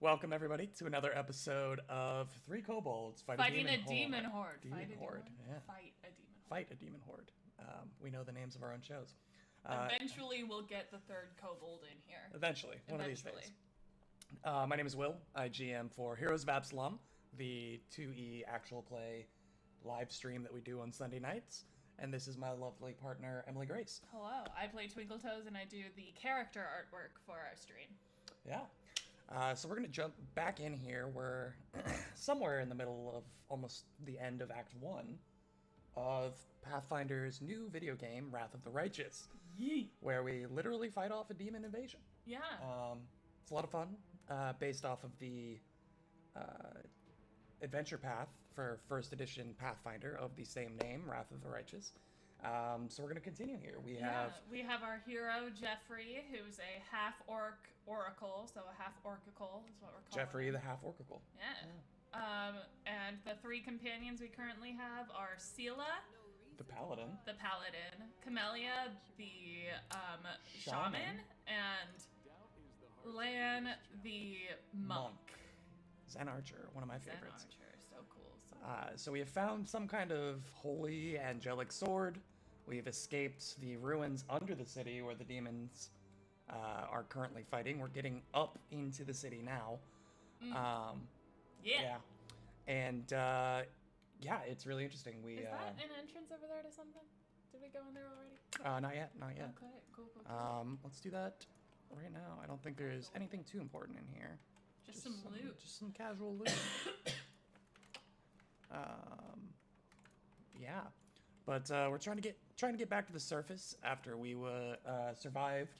Welcome everybody to another episode of Three Kobolds Fighting a demon horde. Demon horde. Yeah. Fight a demon horde. Fight a demon horde. We know the names of our own shows. Eventually, we'll get the third kobold in here. Eventually, one of these days. My name is Will. I GM for Heroes of Absalom, the 2E actual play live stream that we do on Sunday nights. And this is my lovely partner, Emily Grace. Hello, I play Twinkle Toes and I do the character artwork for our stream. Yeah. So we're going to jump back in here. We're somewhere in the middle of almost the end of Act 1 of Pathfinder's new video game, Wrath of the Righteous, where we literally fight off a demon invasion. Yeah. It's a lot of fun, based off of the adventure path for first edition Pathfinder of the same name, Wrath of the Righteous. So we're going to continue here. We have our hero, Jeffrey, who's a half-orc oracle, so a half-orcicle is what we're calling Jeffrey him. the half-orcicle. Yeah. And the three companions we currently have are Sela, The Paladin. Camellia, the shaman, and Lan, the monk. Zen Archer, one of my favorites. Zen Archer, so cool. So we have found some kind of holy angelic sword. We've escaped the ruins under the city where the demons are currently fighting. We're getting up into the city now. Yeah. And it's really interesting. Is that an entrance over there to something? Did we go in there already? Not yet. Okay, cool. Let's do that right now. I don't think there's anything too important in here. Just some loot. Just some casual loot. Yeah. But we're trying to get back to the surface after we survived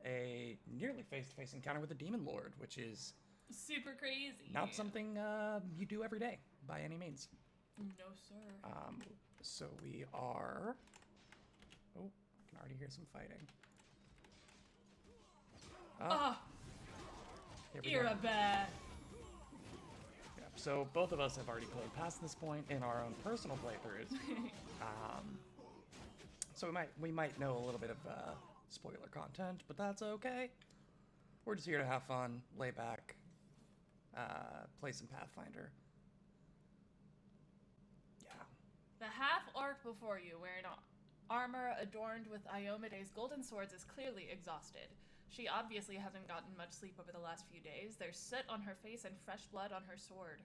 a nearly face-to-face encounter with a demon lord, which is super crazy. Not something you do every day by any means. No, sir. So we are. Oh, I can already hear some fighting. You're a bad. Yeah, so both of us have already played past this point in our own personal playthroughs. So we might know a little bit of spoiler content, but that's okay. We're just here to have fun, lay back, play some Pathfinder. Yeah. The half-orc before you, wearing armor adorned with Iomede's golden swords, is clearly exhausted. She obviously hasn't gotten much sleep over the last few days. There's soot on her face and fresh blood on her sword.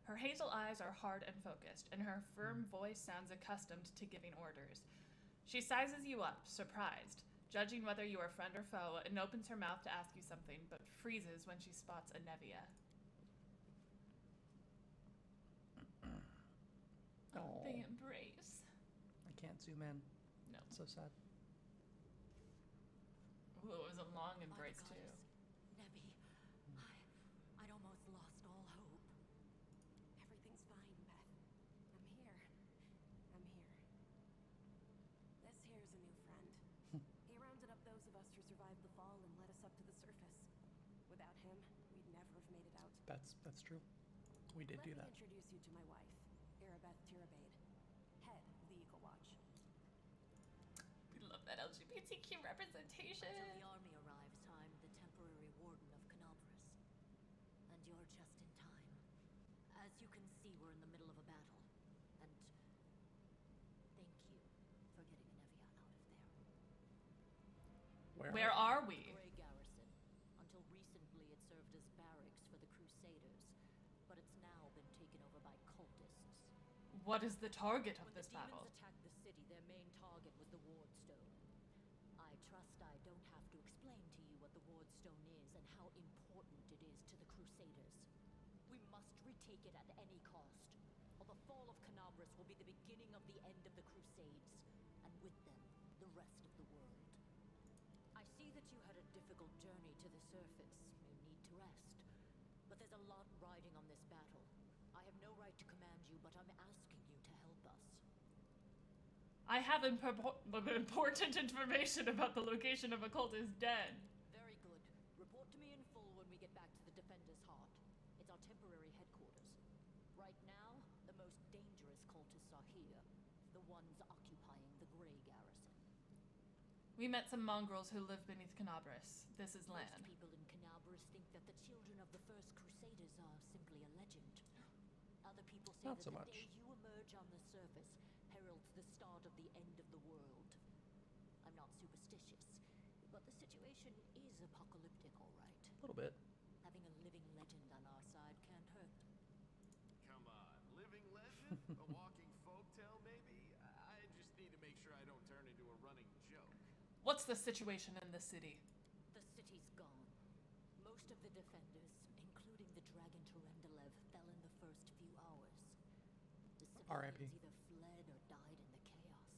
Her hazel eyes are hard and focused, and her firm voice sounds accustomed to giving orders. She sizes you up, surprised, judging whether you are friend or foe, and opens her mouth to ask you something, but freezes when she spots a Nevia. Oh. They embrace. I can't zoom in. No. It's so sad. Ooh, it was a long embrace, too. Nevi, I'd almost lost all hope. Everything's fine, Beth. I'm here. This here's a new friend. He rounded up those of us who survived the fall and led us up to the surface. Without him, we'd never have made it out. That's true. We did do that. Let me introduce you to my wife, Arabeth Tirabade, head of the Eagle Watch. We love that LGBTQ representation. Until the army arrives, I'm the temporary warden of Canobras. And you're just in time. As you can see, we're in the middle of a battle. And thank you for getting Nevia out of there. Where are we? Grey Garrison. Until recently, it served as barracks for the Crusaders. But it's now been taken over by cultists. What is the target of this battle? When the demons attacked the city, their main target was the Wardstone. I trust I don't have to explain to you what the Wardstone is and how important it is to the Crusaders. We must retake it at any cost, or the fall of Canobras will be the beginning of the end of the Crusades, and with them, the rest of the world. I see that you had a difficult journey to the surface. You need to rest. But there's a lot riding on this battle. I have no right to command you, but I'm asking you to help us. I have important information about the location of a cultist den. Very good. Report to me in full when we get back to the Defender's Heart. It's our temporary headquarters. Right now, the most dangerous cultists are here. The ones occupying the Grey Garrison. We met some mongrels who live beneath Canabras. This is land. Most people in Canabras think that the children of the first Crusaders are simply a legend. Other people say Not that so the much. day you emerge on the surface heralds the start of the end of the world. I'm not superstitious, but the situation is apocalyptic, all right. A little bit. Having a living legend on our side can't hurt. Come on, living legend? A walking folktale, maybe? I just need to make sure I don't turn into a running joke. What's the situation in the city? The city's gone. Most of the defenders, including the dragon Terendelev, fell in the first few hours. The R.I.P. civilians either fled or died in the chaos.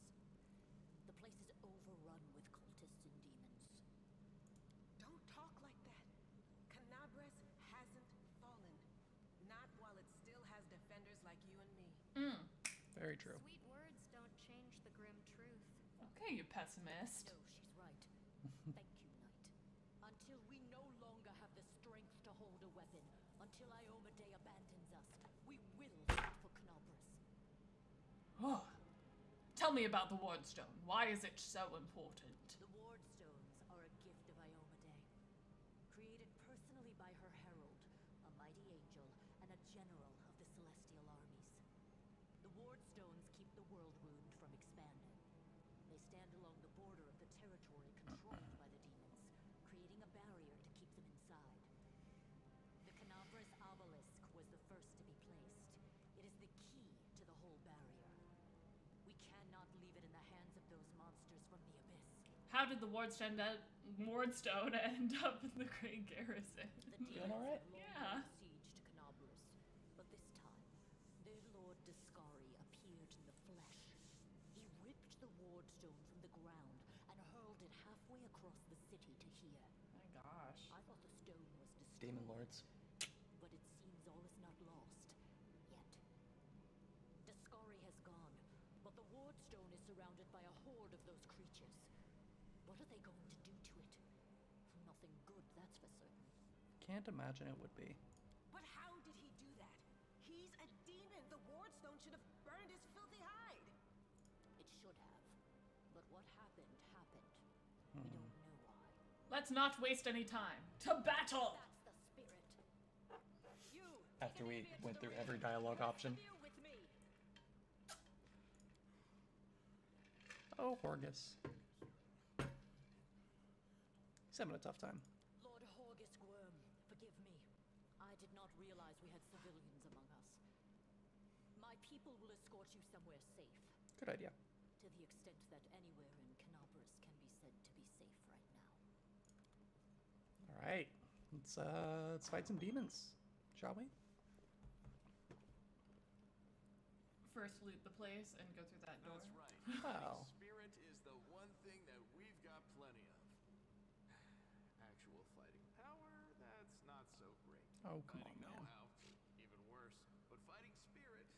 The place is overrun with cultists and demons. Don't talk like that. Canabras hasn't fallen. Not while it still has defenders like you and me. Very true. Sweet words don't change the grim truth. Okay, you pessimist. No, she's right. Thank you, Knight. Until we no longer have the strength to hold a weapon, until Iomade abandons us, we will fight for Canabras. Oh. Tell me about the Wardstone. Why is it so important? The Ward Stones are a gift of Iomade, created personally by her herald, a mighty angel, and a general of the celestial armies. The Ward Stones keep the world wound from expanding. They stand along the border of the territory controlled by the demons, creating a barrier to keep them inside. The Canabras obelisk was the first to be placed. It is the key to the whole barrier. We cannot leave it in the hands of those monsters from the abyss. How did the Wardstone end up in the Great Garrison? The Doing demons all right? have long Yeah. laid siege to Canabras, but this time, their lord Discari appeared in the flesh. He ripped the Wardstone from the ground and hurled it halfway across the city to here. My gosh. I thought the stone was destroyed. Demon Lords. But it seems all is not lost. Yet. Discari has gone, but the Wardstone is surrounded by a horde of those creatures. What are they going to do to it? Nothing good, that's for certain. Can't imagine it would be. But how did he do that? He's a demon. The Wardstone should have burned his filthy hide. It should have. But what happened, happened. We don't know why. Let's not waste any time. To battle! That's the spirit. You, After take we an idiot to went the through ring. every dialogue option. Interview with me. Oh, Horgus. He's having a tough time. Lord Horgus Worm, forgive me. I did not realize we had civilians among us. My people will escort you somewhere safe. Good idea. To the extent that anywhere in Canabras can be said to be safe right now. All right. Let's fight some demons, shall we? First loot the place and go through that door. That's right. Wow. Spirit is the one thing that we've got plenty of. Actual fighting power, that's not so great. Oh, come on, Fighting man. know-how, even worse. But fighting spirit,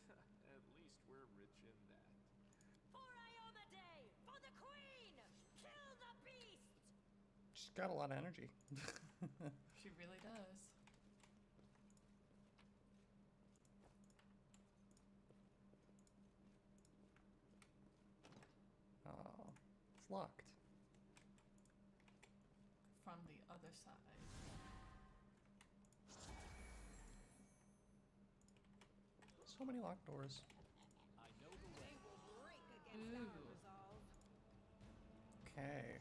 at least we're rich in that. For Iomade! For the Queen! Kill the beast! She's got a lot of energy. She really does. Oh, it's locked. From the other side. So many locked doors. I know the way. They will break against our Ooh. resolve. Okay.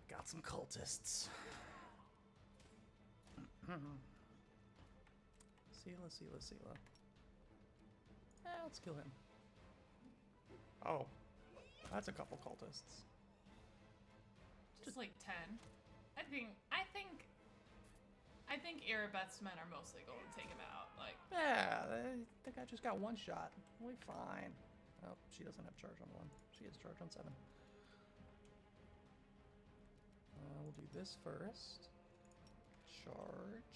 Got some cultists. Sela. Let's kill him. Oh, that's a couple cultists. Just like 10. I think Erebeth's men are mostly going to take him out. Like, Yeah, I think I just got one shot. We'll be fine. Oh, she doesn't have charge on one. She has charge on 7. We'll do this first. Charge.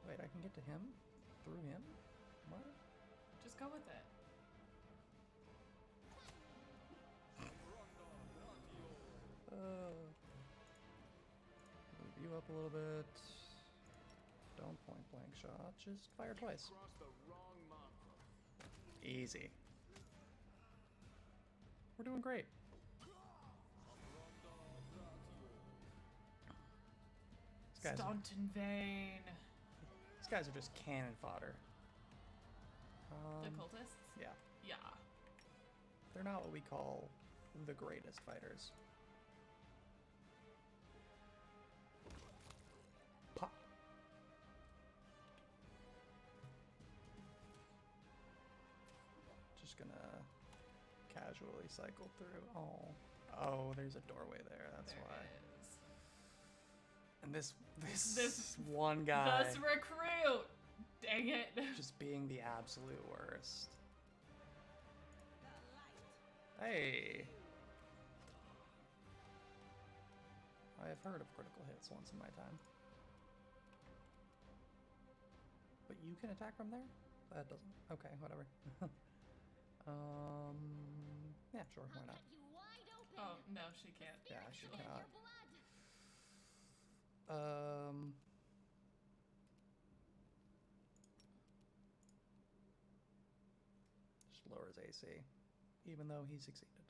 Wait, I can get to him? Through him? What? just go with it. Move you up a little bit. Don't point blank shot, just fire twice. Cross the wrong mongrel. Easy. We're doing great. These guys, Staunton Vein. these guys are just cannon fodder. The cultists? Yeah. Yeah. They're not what we call the greatest fighters. Pop. Just gonna casually cycle through. Oh, there's a doorway there. That's There why. it is. And this This- one guy This recruit! Dang it. just being the absolute worst. The light. Hey. I have heard of critical hits once in my time. But you can attack from there? That doesn't. Okay, whatever. Yeah, sure, why not? Cut you wide open. Oh, no, she can't. Yeah, she Spirit cannot. your blood. Just lowers AC, even though he succeeded.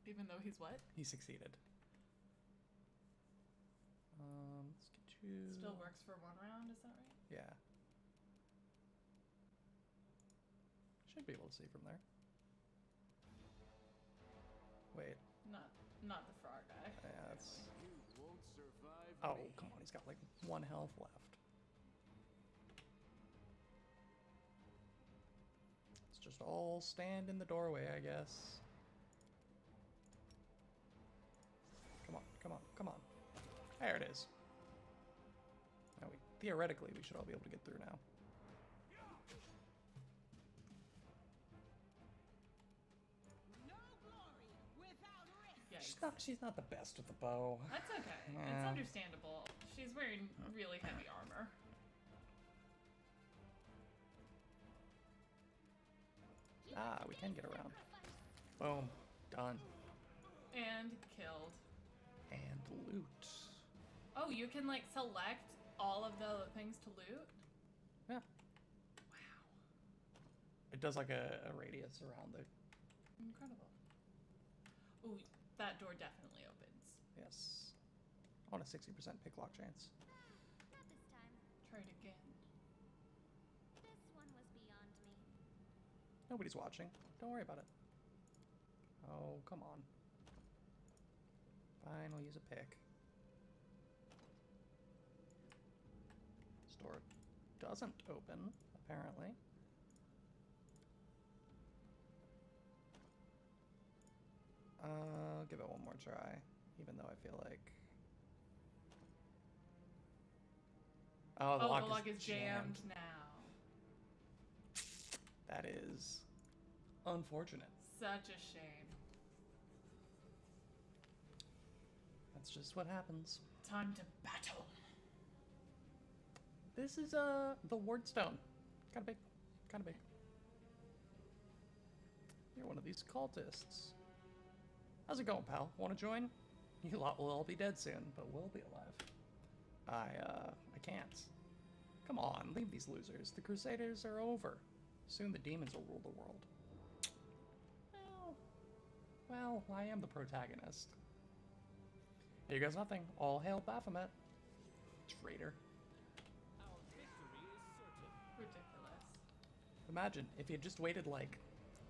Even though he's what? He succeeded. Let's get you. Still works for 1 round, is that right? Yeah. Should be able to see from there. Wait. Not the frog guy. Yeah, that's. You won't survive Oh, me. come on. He's got like 1 health left. Let's just all stand in the doorway, I guess. Come on, come on, come on. There it is. Now theoretically, we should all be able to get through now. No glory without risk. Yikes. She's not the best with the bow. That's okay. It's Yeah. understandable. She's wearing really heavy armor. Ah, we can get around. Boom. Done. And killed. And loot. Oh, you can like select all of the things to loot? Yeah. Wow. It does like a radius around the. Incredible. Ooh, that door definitely opens. Yes. On a 60% pick lock chance. Not this time. Try it again. This one was beyond me. Nobody's watching. Don't worry about it. Oh, come on. Fine, I'll use a pick. This door doesn't open, apparently. Give it one more try, even though I feel like. Oh, the Oh, lock, the lock is jammed now. That is unfortunate. Such a shame. That's just what happens. Time to battle. This is the ward stone. Kinda big. Kinda big. You're one of these cultists. How's it going, pal? Wanna join? You lot will all be dead soon, but we'll be alive. I can't. Come on, leave these losers. The Crusaders are over. Soon the demons will rule the world. Well, I am the protagonist. Here goes nothing. All hail Baphomet. Traitor. Our victory is certain. Ridiculous. Imagine if you had just waited like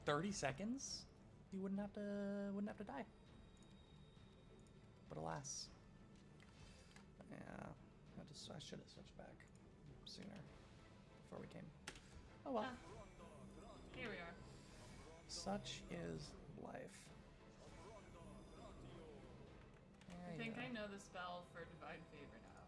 30 seconds, you wouldn't have to die. But alas. Yeah, I should have switched back sooner before we came. Oh well. Here we are. Such is life. I think I know the spell for Divine Favor now.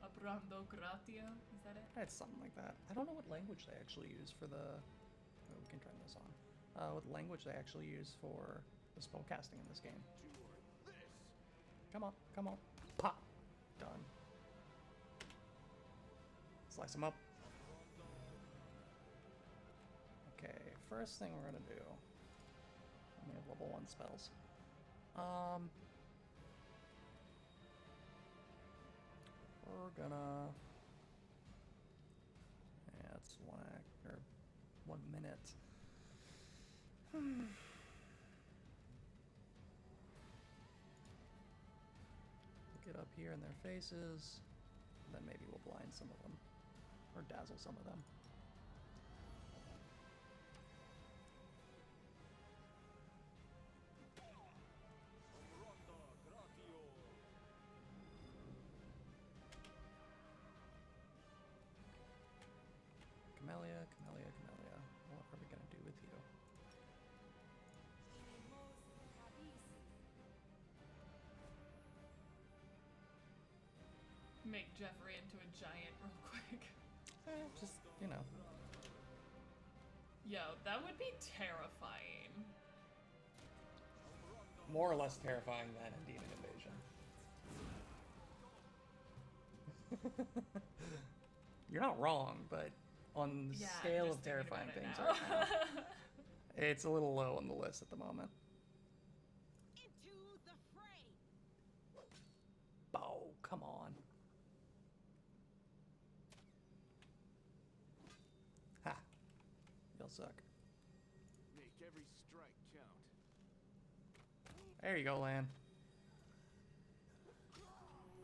Abrando Gratio, is that it? It's something like that. I don't know what language they actually use for the. Oh, we can turn this on. What language they actually use for the spell casting in this game. Come on, come on. Pop. Done. Slice them up. Okay, first thing we're gonna do. We have level 1 spells. We're gonna. Yeah, it's 1 act or 1 minute. up here in their faces. Then maybe we'll blind some of them. Or dazzle some of them. Camellia, Camellia, Camellia. What are we gonna do with you? Make Jeffrey into a giant real quick. Just, you know. Yo, that would be terrifying. More or less terrifying than a demon invasion. You're not wrong, but on the Yeah, scale just of thinking terrifying about it things now. right now, it's a little low on the list at the moment. Into the fray. Oh, come on. Ha. You'll suck. Make every strike count. There you go, Lan.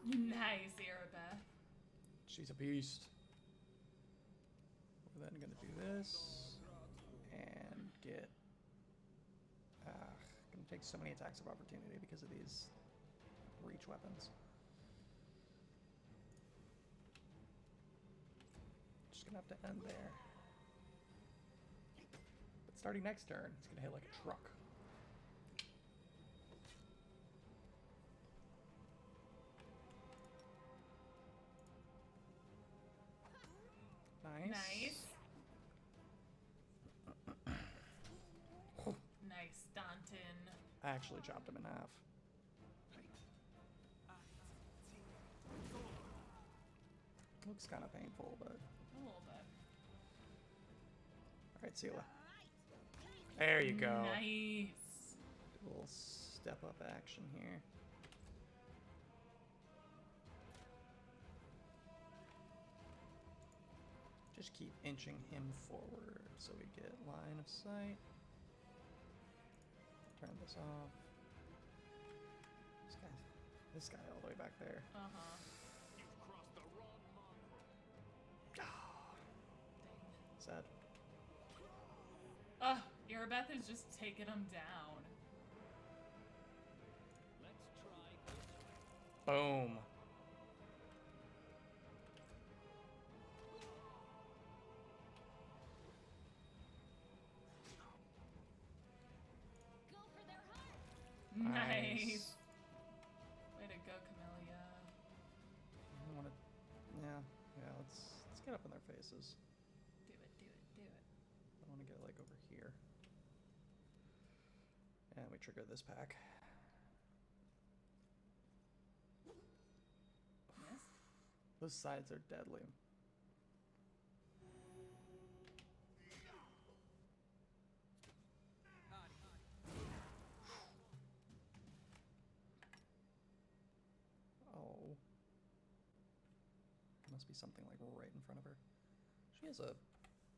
Nice, Arabeth. She's a beast. We're then gonna do this and get. Gonna take so many attacks of opportunity because of these reach weapons. Just gonna have to end there. But starting next turn, it's gonna hit like a truck. Nice. Nice. Nice, Danton. I actually chopped him in half. Looks kind of painful, but... A little bit. Alright, Sela. There you go. Nice. Do a little step up action here. Just keep inching him forward so we get line of sight. Turn this off. This guy all the way back there. Uh-huh. You've crossed the wrong mongrel. Sad. Arabeth is just taking him down. Let's try this way. Boom. Go for their heart. Nice. Way to go, Camellia. I don't wanna... Yeah, let's get up in their faces. Do it, do it, do it. I want to get like over here. And we trigger this pack. Yes? Those sides are deadly. Oh. Must be something like right in front of her. She has a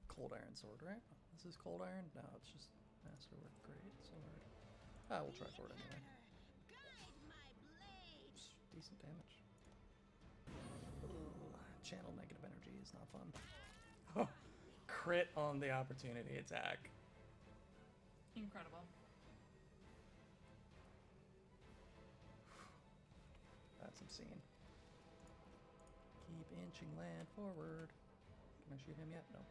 cold iron sword, right? This is cold iron? No, it's just masterwork. Great sword. Ah, we'll try for it anyway. Guide my blade. Decent damage. Ooh, channel negative energy is not fun. Oh, crit on the opportunity attack. Incredible. That's obscene. Keep inching land forward. Can I shoot him yet? No.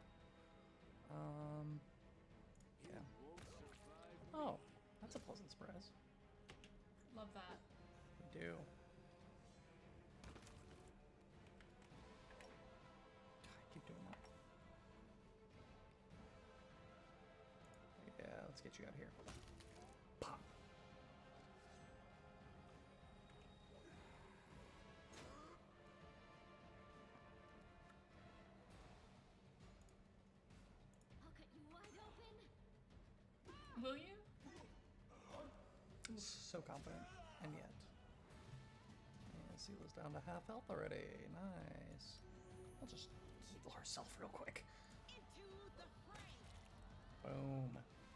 Yeah. Oh, that's a pleasant surprise. Love that. We do. Keep doing that. Yeah, let's get you out here. Pop. I'll cut you wide open. Will you? So confident, and yet. And Sela's down to half health already. Nice. I'll just heal herself real quick. Into the fray.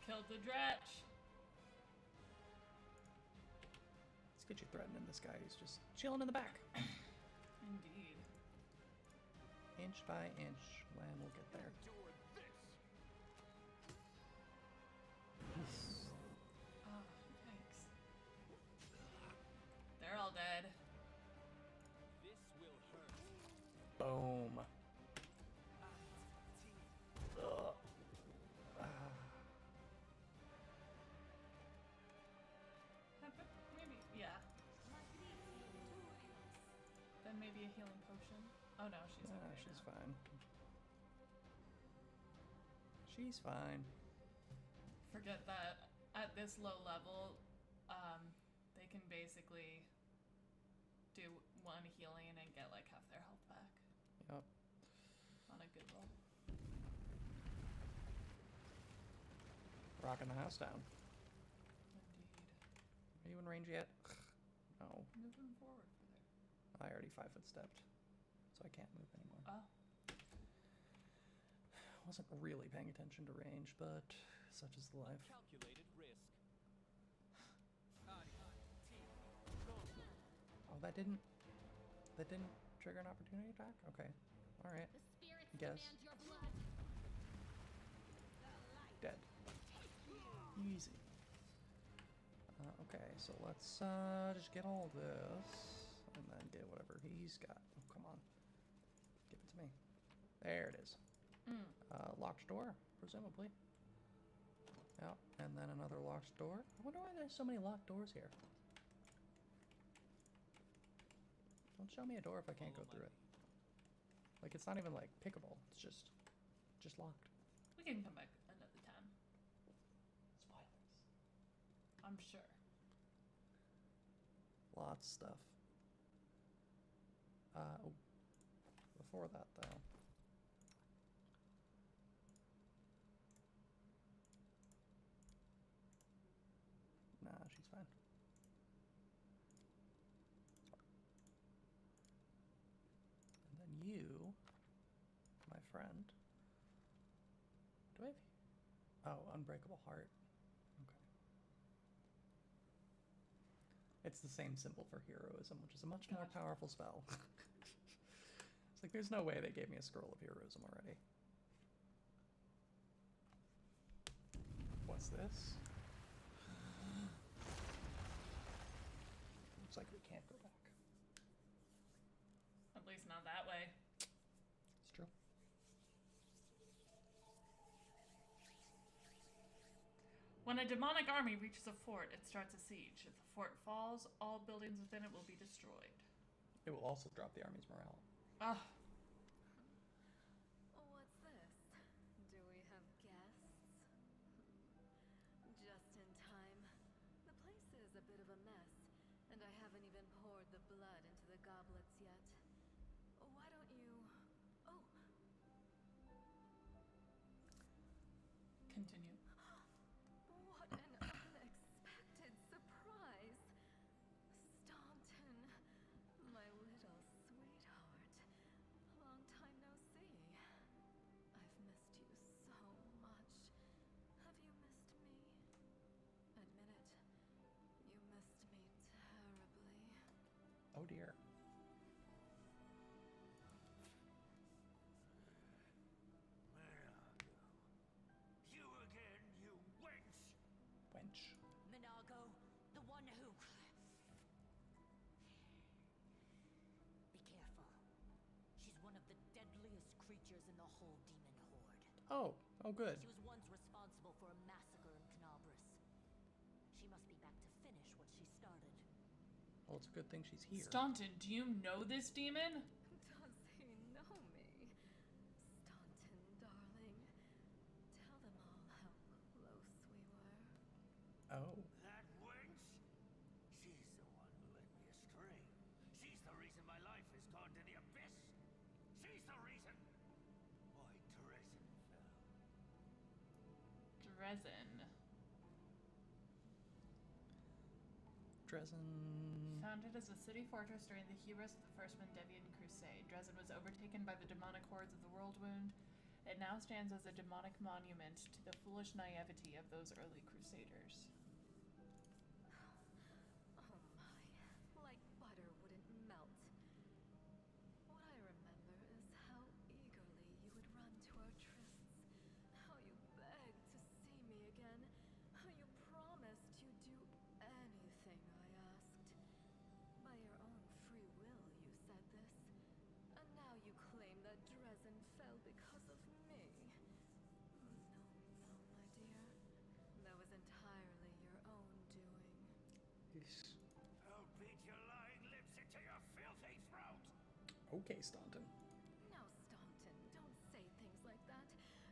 Killed Boom. the Dretch. Let's get you threatening this guy who's just chilling in the back. Indeed. Inch by inch, and we'll get there. Endure this. Oh, thanks. They're all dead. This will hurt. Boom. Ugh. Maybe, yeah. Then maybe a healing potion. Oh no, she's okay. She's now. fine. She's fine. Forget that at this low level, they can basically do one healing and get like half their health back Yep. on a good roll. Rocking the house down. Indeed. Are you in range yet? No. Moving forward for there. I already 5-foot stepped, so I can't move anymore. Oh, Wasn't really paying attention to range, but such is the life. Calculated risk. Oh, that didn't trigger an opportunity attack? Okay. Alright. The spirits Guess. demand your blood. Dead. Easy. Okay, so let's just get all this, and then get whatever he's got. Oh, come on. Give it to me. There it is. Locked door, presumably. Yep, and then another locked door. I wonder why there's so many locked doors here. Don't show me a door if I can't go through it. Like, it's not even, like, pickable. It's just locked. we can come back another time. Spoilers. I'm sure. Lots of stuff. Oh. Before that, though. Nah, she's fine. And then you, my friend. Do I have... Oh, Unbreakable Heart. Okay. It's the same symbol for heroism, which is a much more Gotcha. powerful spell. It's like, there's no way they gave me a scroll of heroism already. What's this? Looks like we can't go back. At least not that way. It's true. When a demonic army reaches a fort, it starts a siege. If the fort falls, all buildings within it will be destroyed. It will also drop the army's morale. Ah, What's this? Do we have guests? Just in time. The place is a bit of a mess, and I haven't even poured the blood into the goblets yet. Why don't you... Oh, continue. what an unexpected surprise! Staunton, my little sweetheart. Long time no see. I've missed you so much. Have you missed me? Admit it. You missed me terribly. Oh dear. You again, you wench! Wench. Minago, the one who... Be careful. She's one of the deadliest creatures in the whole demon horde. Oh good. She was once responsible for a massacre in Canabras. She must be back to finish what she started. Well, it's a good thing she's here. Staunton, do you know this demon? Does he know me? Staunton, darling. Tell them all how close we were. Oh. That wench? She's the one who led me astray. She's the reason my life has gone to the abyss. She's the reason why Dresden fell. Dresden. Dresden. Founded as a city fortress during the heroes of the First Mendevian Crusade, Dresden was overtaken by the demonic hordes of the Worldwound. It now stands as a demonic monument to the foolish naivety of those early crusaders. Oh my Okay, Staunton. No, Staunton, don't say things like that.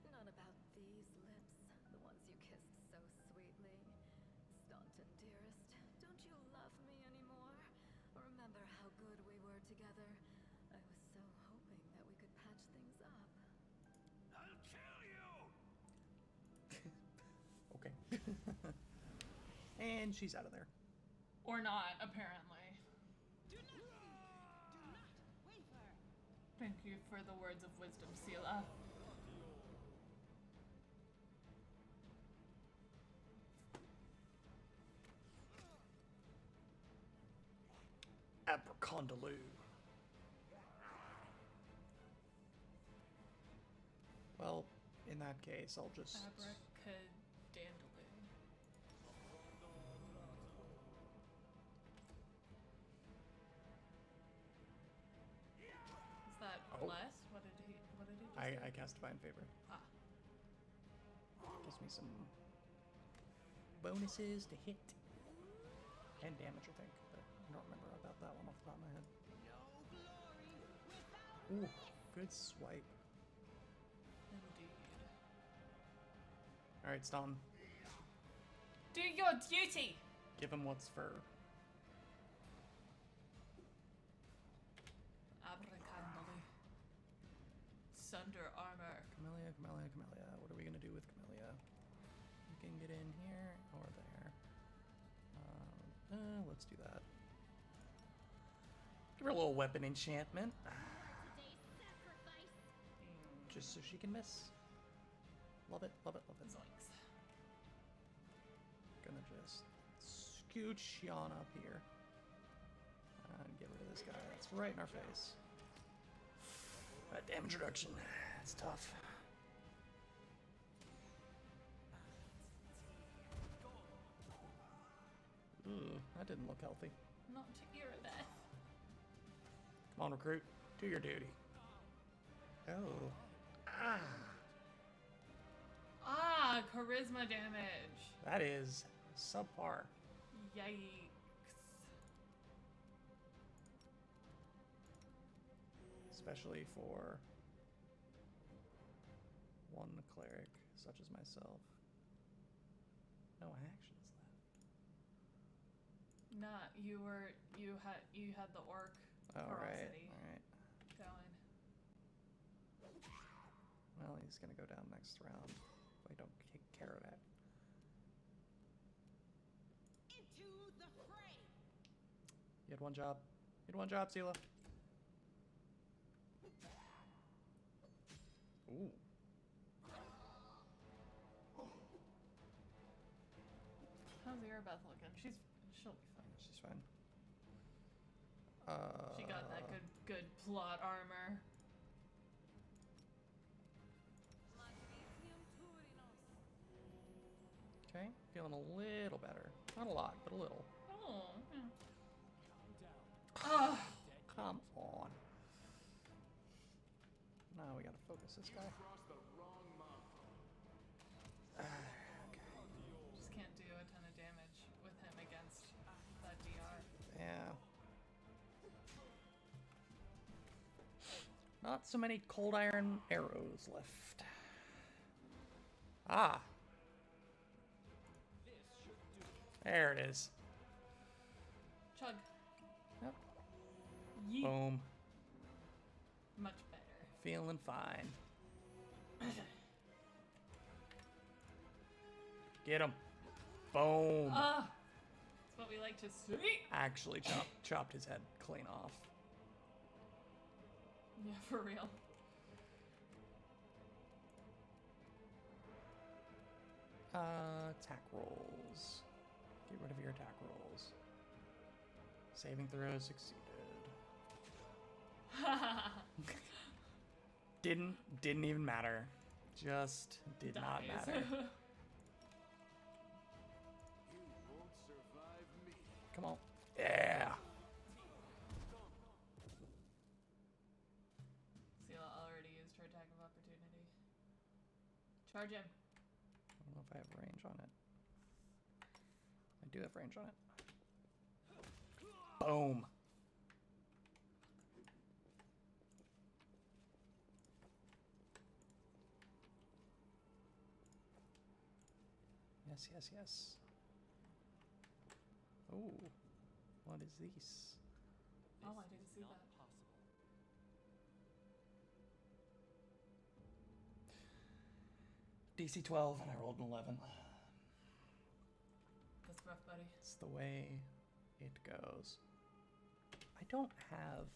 Not about these lips, the ones you kissed so sweetly. Staunton, dearest, don't you love me anymore? Remember how good we were together? I was so hoping that we could patch things up. I'll kill you! Okay. And she's out of there. Or not, apparently. Do not fear. Do not waver. Thank you for the words of wisdom, Sela. Abracondaloo. Well, in that case, I'll just... Abracadandaloo. Is that Oh. blessed? What did he just I do? cast Divine Favor. Ah. Gives me some bonuses to hit and damage, I think. But I don't remember about that one off the top of my head. Ooh, good swipe. Indeed. Alright, Stom. Do your duty! Give him what's fur. Abracadabra. Sunder armor. Camellia, Camellia, Camellia. What are we gonna do with Camellia? You can get in here or there. Let's do that. Give her a little weapon enchantment. Today's sacrifice. Just so she can miss. Love it, love it, love it. Zoinks. Gonna just scooch Yon up here. And get rid of this guy. That's right in our face. That damage reduction. That's tough. Ooh, that didn't look healthy. Not to Irideth. Come on, recruit. Do your duty. Oh. Ah. Ah, charisma damage. That is subpar. Yikes. Especially for one cleric such as myself. No actions left. Nah, you had the orc Alright, ferocity alright. going. Well, he's gonna go down next round if I don't take care of that. Into the fray. You had one job. You had one job, Sela. Ooh. How's Erebeth looking? She'll be fine. She's fine. She got that good plot armor. Okay, feeling a little better. Not a lot, but a little. Oh. Ah. Come on. Now we gotta focus this guy. Just can't do a ton of damage with him against that DR. Yeah. Not so many cold iron arrows left. Ah. There it is. Chug. Yep. Yeet. Boom. Much better. Feeling fine. Get him. Boom. Ah. That's what we like to see. Actually chopped his head clean off. Yeah, for real. Attack rolls. Get rid of your attack rolls. Saving throw succeeded. Didn't even matter. Just did not Dies. matter. You won't survive me. Come on. Yeah. Sela already used her attack of opportunity. Charge him. I don't know if I have range on it. I do have range on it. Boom. Yes, yes, yes. Oh, what is this? Oh, I didn't see that. DC 12, and I rolled an 11. That's rough, buddy. It's the way it goes. I don't have...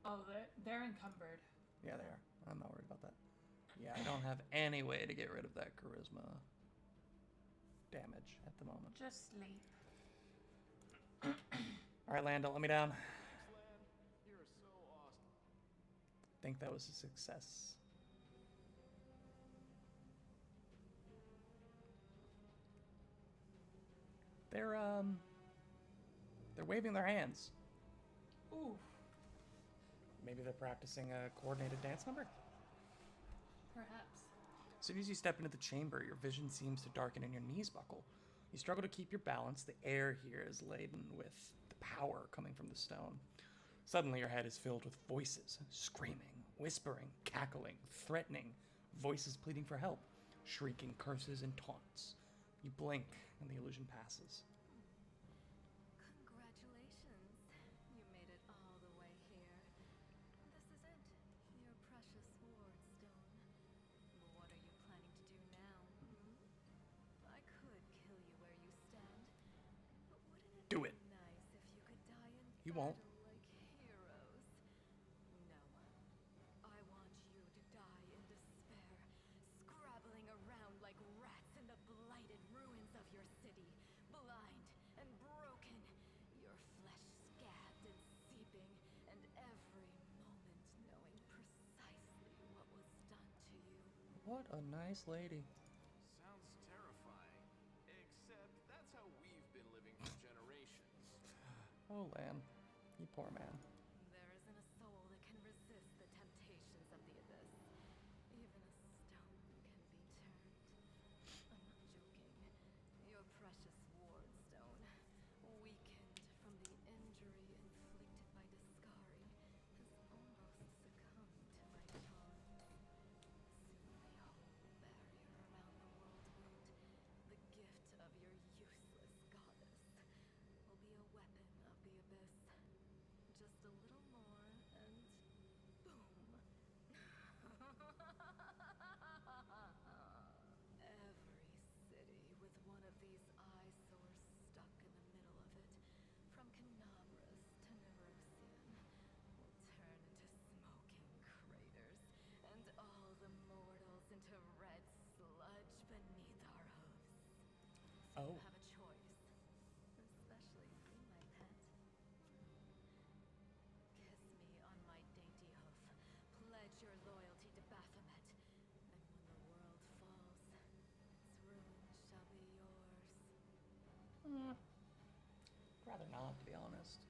Oh, they're encumbered. Yeah, they are. I'm not worried about that. Yeah, I don't have any way to get rid of that charisma damage at the moment. Just sleep. All right, Land, don't let me down. Thanks, Lan. You're so awesome. Think that was a success. They're waving their hands. Ooh, Maybe they're practicing a coordinated dance number? perhaps. As soon as you step into the chamber, your vision seems to darken and your knees buckle. You struggle to keep your balance. The air here is laden with the power coming from the stone. Suddenly, your head is filled with voices, screaming, whispering, cackling, threatening, voices pleading for help, shrieking curses and taunts. You blink, and the illusion passes. Congratulations. You made it all the way here. This is it. Your precious ward stone. What are you planning to do now? I could kill you where you stand. But wouldn't it Do be it. nice if you could die in You won't. battle like heroes? No. I want you to die in despair, scrabbling around like rats in the blighted ruins of your city, blind and broken, your flesh scabbed and seeping, and every moment knowing precisely what was done to you. What a nice lady. Sounds terrifying. Except that's how we've been living for generations. Oh, Lan. You poor man. There isn't a soul that can resist the temptations of the abyss. Even a stone can be turned. I'm not joking. Your precious ward stone, weakened from the injury inflicted by Discari, has almost succumbed to my charms. Soon the whole barrier around the world wound, the gift of your useless goddess, will be a weapon of the abyss. Just a little more and boom. Every city with one of these eyesores stuck in the middle of it, from Canabras to Neurosian, will turn into smoking craters, and all the mortals into red sludge beneath our hooves. So Oh. you have a choice. Especially you, my pet. Kiss me on my dainty hoof. Pledge your loyalty to Baphomet. And when the world falls, its ruin shall be yours. Rather not, to be honest.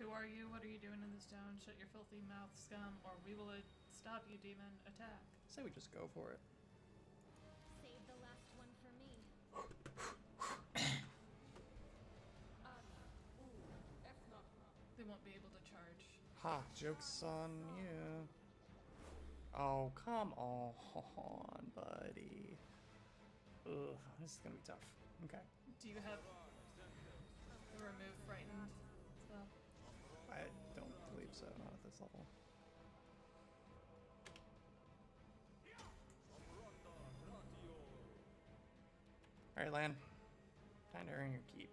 Who are you? What are you doing in this town? Shut your filthy mouth, scum, or we will stop you, demon. Attack. Say we just go for it. Save the last one for me. They won't be able to charge. Ha, joke's on you. Oh, come on, buddy. Ugh, this is gonna be tough. Okay. Do you have the remove frightened spell? I don't believe so, not at this level. Alright, Lan. Time to earn your keep.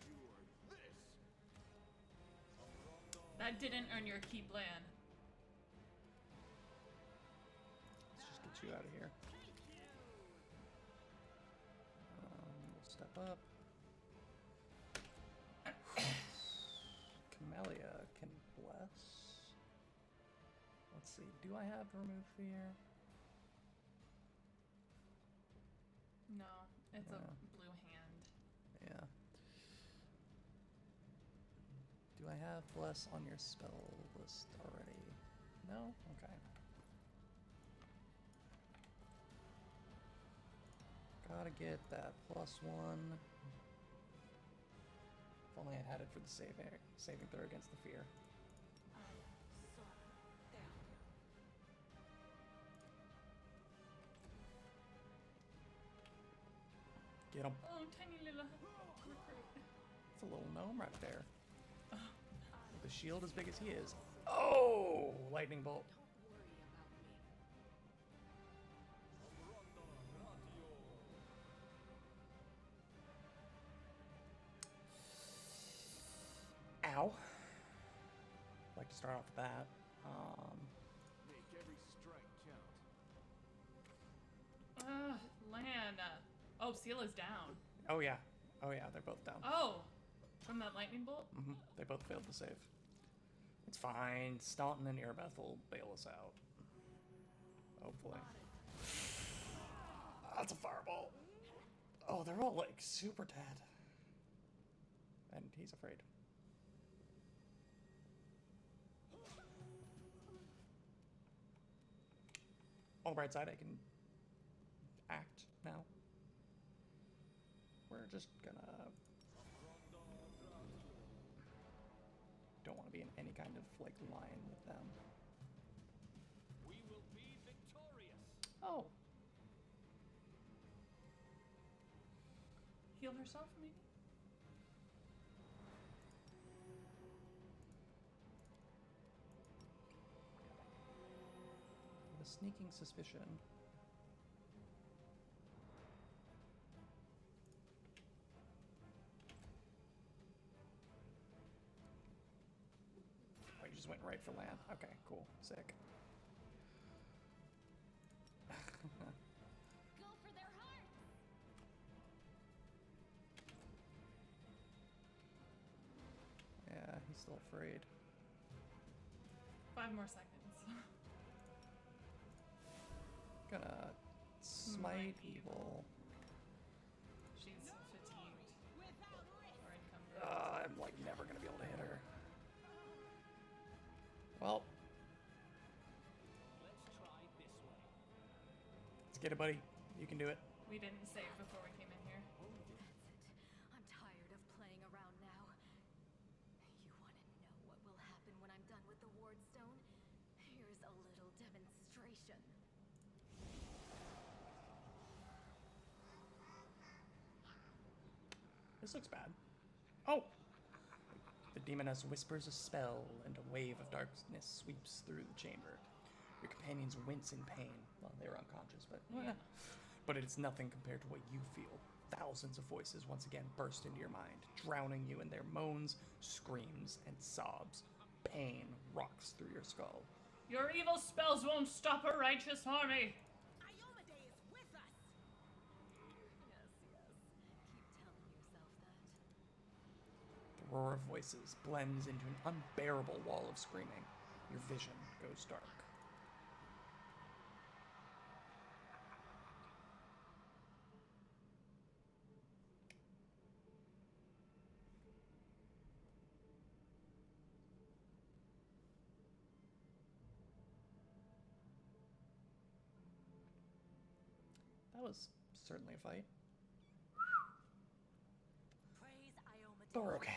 Endure this. That didn't earn your keep, Lan. Let's just get you out of here. We'll step up. Camellia can bless. Let's see. Do I have remove fear? No, it's Yeah. a blue hand. Yeah. Do I have bless on your spell list already? No? Okay. Gotta get that +1. If only I'd had it for the saving throw against the fear. So, there. Get him. Oh, tiny little recruit. It's a little gnome right there. With a shield as big as he is. Oh! Lightning bolt. Don't worry about me. Ow. Like to start off with that. Make every strike count. Lan. Oh, Seal is down. Oh yeah. Oh yeah, they're both down. Oh, from that lightning bolt? They both failed to save. It's fine. Staunton and Irbeth will bail us out. Hopefully. That's a fireball. Oh, they're all like super dead. And he's afraid. On the bright side, I can act now. We're just gonna... Don't want to be in any kind of like line with them. We will be victorious. Oh, Heal herself, maybe? the sneaking suspicion. Oh, you just went right for land. Okay, cool. Sick. Go for their hearts! Yeah, he's still afraid. 5 more seconds. Gonna smite evil. She's fatigued. Or encumbered. I'm like never gonna be able to hit her. Well, Let's try this way. let's get it, buddy. You can do it. We didn't save before we came in here. That's it. I'm tired of playing around now. You want to know what will happen when I'm done with the Ward Stone? Here's a little demonstration. This looks bad. Oh! The demoness whispers a spell, and a wave of darkness sweeps through the chamber. Your companions wince in pain. Well, they were unconscious, but but it's nothing compared to what you feel. Thousands of voices once again burst into your mind, drowning you in their moans, screams, and sobs. Pain rocks through your skull. Your evil spells won't stop a righteous army! Iomade is with us! Yes. Keep telling yourself that. The roar of voices blends into an unbearable wall of screaming. Your vision goes dark. That was certainly a fight. Praise Iomade. But we're okay.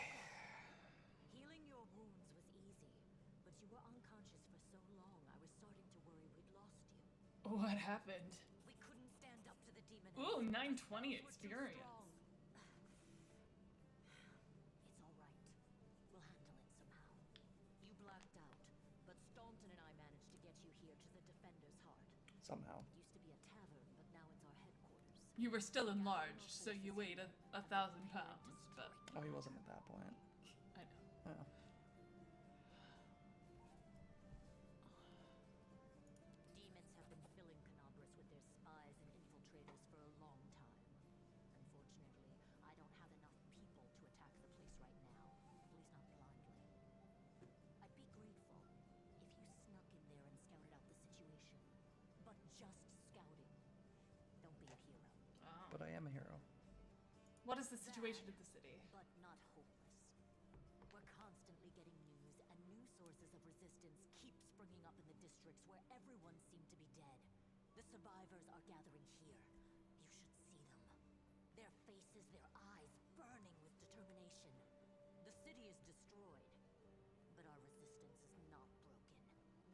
Healing your wounds was easy, but you were unconscious for so long, I was starting to worry we'd lost you. What happened? We couldn't stand up to the demon. Ooh, 920 We're too experience. strong. It's all right. We'll handle it somehow. You blacked out, but Staunton and I managed to get you here to the Defender's Heart. Somehow. Used to be a tavern, but now it's our headquarters. You were still enlarged, so you weighed 1,000 pounds, but Oh, he wasn't at that point. I know. Oh. Demons have been filling Canabras with their spies and infiltrators for a long time. Unfortunately, I don't have enough people to attack the place right now, at least not blindly. I'd be grateful if you snuck in there and scouted out the situation. But just scouting. Don't be a hero. Oh. But I am a hero. What is the situation in the city? But not hopeless. We're constantly getting news, and new sources of resistance keep springing up in the districts where everyone seemed to be dead. The survivors are gathering here. You should see them. Their faces, their eyes burning with determination. The city is destroyed, but our resistance is not broken.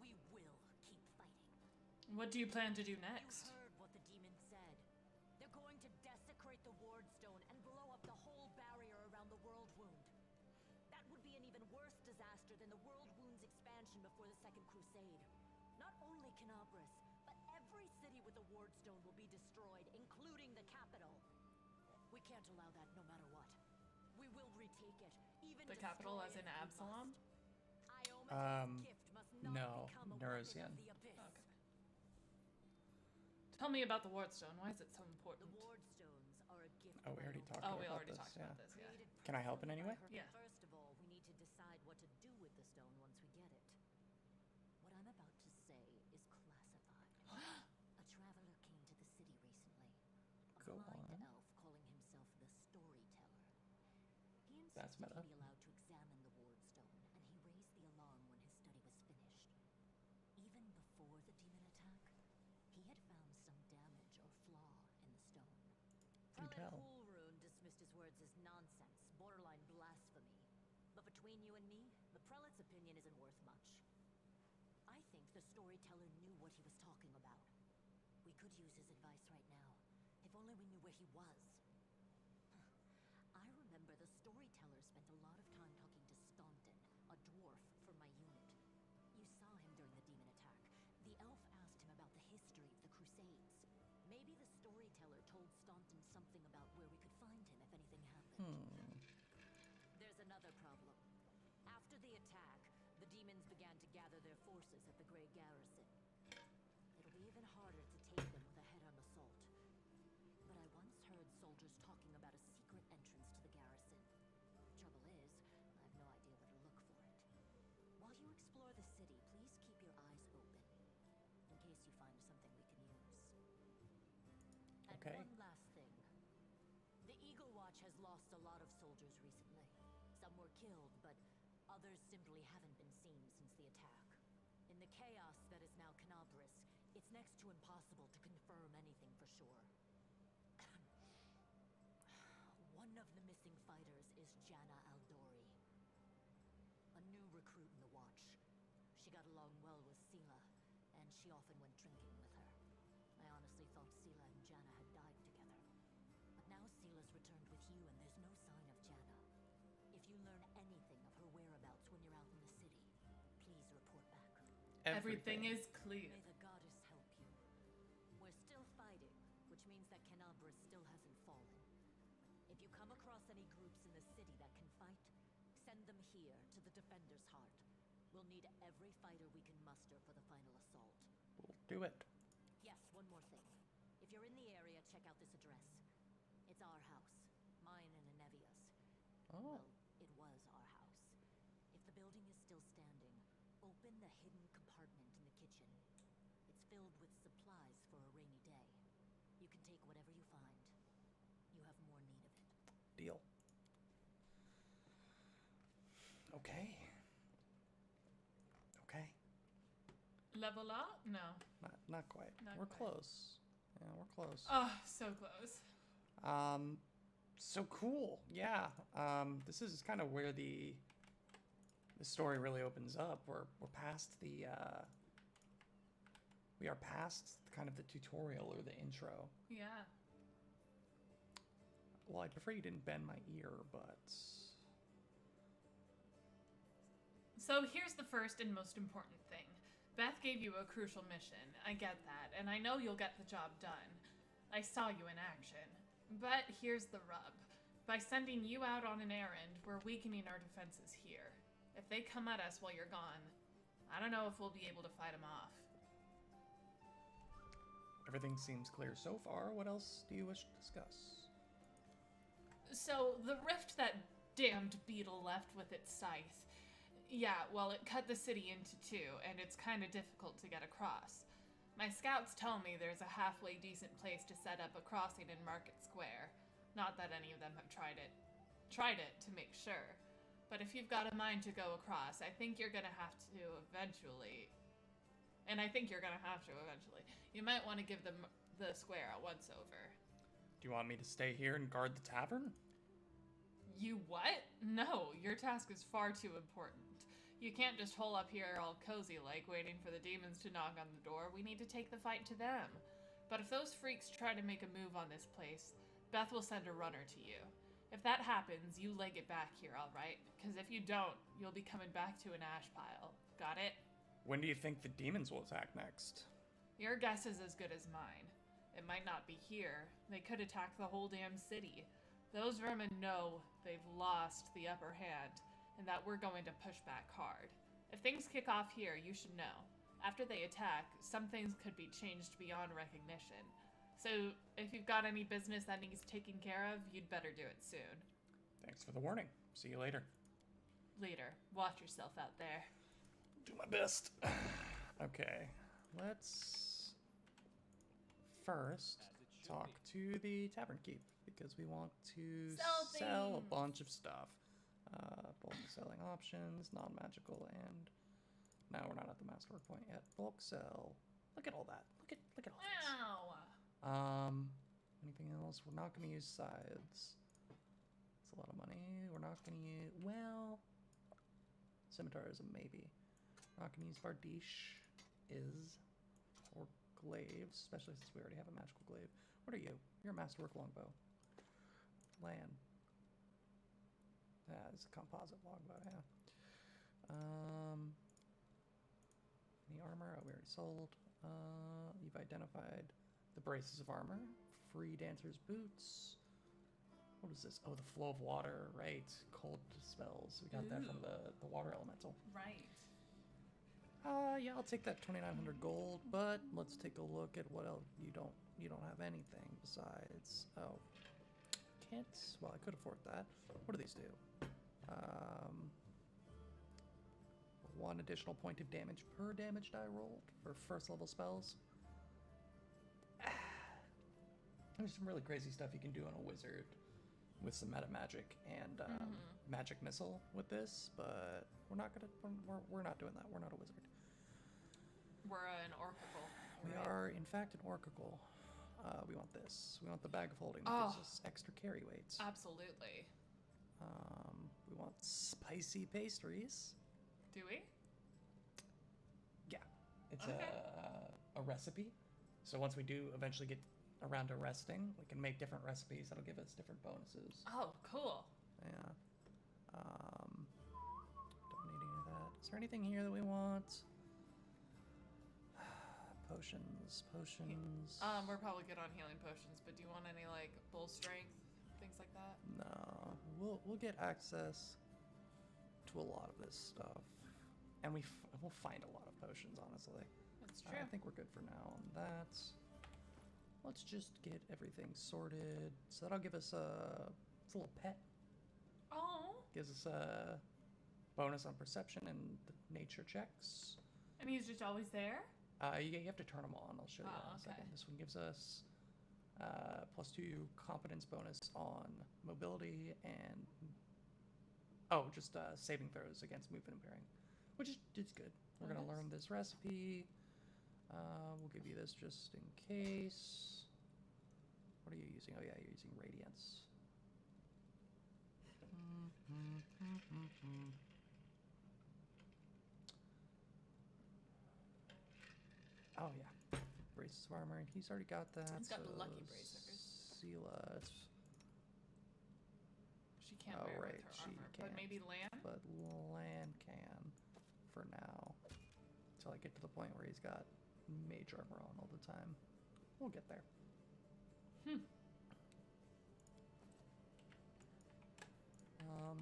We will keep fighting. What do you plan to do You next? heard what the demon said. They're going to desecrate the Ward disaster than the World Wound's expansion before the Second Crusade. Not only Canabras, but every city with a ward stone will be destroyed, including the capital. We can't allow that no matter what. We will retake it, even The capital destroy as it in if we Absalom? must. Iomeda's gift must not no, become a weapon Nerusian. of the abyss. Okay. Tell me about the wardstone. Why is it so important? The ward stones are a gift. Oh, we already talked Oh, we about already this, talked yeah. about this, yeah. Can I help in any way? Yeah. First of all, we need to decide what to do with the stone once we get it. What I'm about to say is classified. A traveler came to the city recently. A Go blind on. elf calling himself the Storyteller. He That's insisted meta. he be allowed to examine the ward stone, and he raised the alarm when his study was finished. Even before the demon attack, he had found some damage or flaw in the stone. Do Prelate tell. Hulrune dismissed his words as nonsense, borderline blasphemy. But between you and me, the prelate's opinion isn't worth much. I think the storyteller knew what he was talking about. We could use his advice right now, if only we knew where he was. I remember the storyteller spent a lot of time talking to Staunton, a dwarf from my unit. You saw him during the demon attack. The elf asked him about the history of the Crusades. Maybe the storyteller told Staunton something about where we could find him if anything happened. There's another problem. After the attack, the demons began to gather their forces at the Grey Garrison. It'll be even harder to take them with a head-on assault. But I once heard soldiers talking about a secret entrance to the garrison. Trouble is, I have no idea where to look for it. While you explore the city, please keep your eyes open, in case you find something we can use. And Okay. one last thing. The Eagle Watch has lost a lot of soldiers recently. Some were killed, but others simply haven't been seen since the attack. In the chaos that is now Canabras, it's next to impossible to confirm anything for sure. One of the missing fighters is Janna Aldori, a new recruit in the Watch. She got along well with Sela, and she often went drinking with her. I honestly thought Sela and Janna had died together. But now Sela's returned with you, and there's no sign of Janna. If you learn anything of her whereabouts when you're out in the city, please report back. Everything is clear. May the goddess help you. We're still fighting, which means that Canabras still hasn't fallen. If you come across any groups in the city that can fight, send them here to the Defender's Heart. We'll need every fighter we can muster for the final assault. We'll do it. Yes, one more thing. If you're in the area, check out this address. It's our house. Mine and Anevia's. Oh. Well, it was our house. If the building is still standing, open the hidden compartment in the kitchen. It's filled with supplies for a rainy day. You can take whatever you find. You have more need of it. Deal. Okay. Okay. Level up? No. Not quite. Not We're quite. close. Yeah, we're close. Oh, so close. So cool. Yeah. This is kind of where the story really opens up. We're past the we are past kind of the tutorial or the intro. Yeah. Well, I prefer you didn't bend my ear, but So here's the first and most important thing. Beth gave you a crucial mission. I get that, and I know you'll get the job done. I saw you in action. But here's the rub. By sending you out on an errand, we're weakening our defenses here. If they come at us while you're gone, I don't know if we'll be able to fight them off. everything seems clear so far. What else do you wish to discuss? So, the rift that damned beetle left with its scythe. Yeah, well, it cut the city into two, and it's kind of difficult to get across. My scouts tell me there's a halfway decent place to set up a crossing in Market Square. Not that any of them have tried it to make sure. But if you've got a mind to go across, I think you're gonna have to eventually. And I think you're gonna have to eventually. You might want to give them the square a once-over. Do you want me to stay here and guard the tavern? You what? No, your task is far too important. You can't just hole up here all cozy like, waiting for the demons to knock on the door. We need to take the fight to them. But if those freaks try to make a move on this place, Beth will send a runner to you. If that happens, you leg it back here, alright? Because if you don't, you'll be coming back to an ash pile. Got it? When do you think the demons will attack next? Your guess is as good as mine. It might not be here. They could attack the whole damn city. Those vermin know they've lost the upper hand, and that we're going to push back hard. If things kick off here, you should know. After they attack, some things could be changed beyond recognition. So, if you've got any business that needs taken care of, you'd better do it soon. Thanks for the warning. See you later. Later. Watch yourself out there. Do my best. Okay, let's first talk to the tavern keep because we want to sell a bunch of stuff. Bulk selling options, non-magical, and no, we're not at the masterwork point yet. Bulk sell. Look at all that. Look at all this. Wow. Anything else? We're not going to use sides. It's a lot of money. We're not going to use, well, scimitar is a maybe. We're not going to use bardiche or glaives, especially since we already have a magical glaive. What are you? You're a masterwork longbow. Land. Yeah, it's a composite longbow, yeah. Any armor? Oh, we already sold. You've identified the braces of armor. Free dancer's boots. What is this? Oh, the flow of water, right. Cold spells. We got that from the water elemental. Right. Yeah, I'll take that 2,900 gold, but let's take a look at what else. You don't have anything besides, oh, can't, well, I could afford that. What do these do? 1 additional point of damage per damage die rolled for first level spells. There's some really crazy stuff you can do on a wizard with some meta magic and magic missile with this, but we're not doing that. We're not a wizard. We're an Oracle. We are, in fact, an Oracle. We want this. We want the bag of holding that gives us extra carry weights. Absolutely. We want spicy pastries. Do we? Yeah. It's a recipe. So once we do eventually get around to resting, we can make different recipes that'll give us different bonuses. Oh, cool. Yeah. Don't need any of that. Is there anything here that we want? Potions. We're probably good on healing potions, but do you want any, like, bull strength, things like that? No. We'll get access to a lot of this stuff. And we'll find a lot of potions, honestly. That's true. I think we're good for now on that. Let's just get everything sorted. So that'll give us it's a little pet. Oh. Gives us a bonus on perception and nature checks. And he's just always there? You have to turn them on. I'll show you in a second. This one gives us +2 competence bonus on mobility and just saving throws against movement impairing, which is good. We're gonna learn this recipe. We'll give you this just in case. What are you using? Oh yeah, you're using Radiance. Oh yeah, braces of armor. He's already got that. He's got the lucky bracers. Sela. She can't wear with her armor, but maybe Lan? But Lan can, for now. Until I get to the point where he's got mage armor on all the time. We'll get there.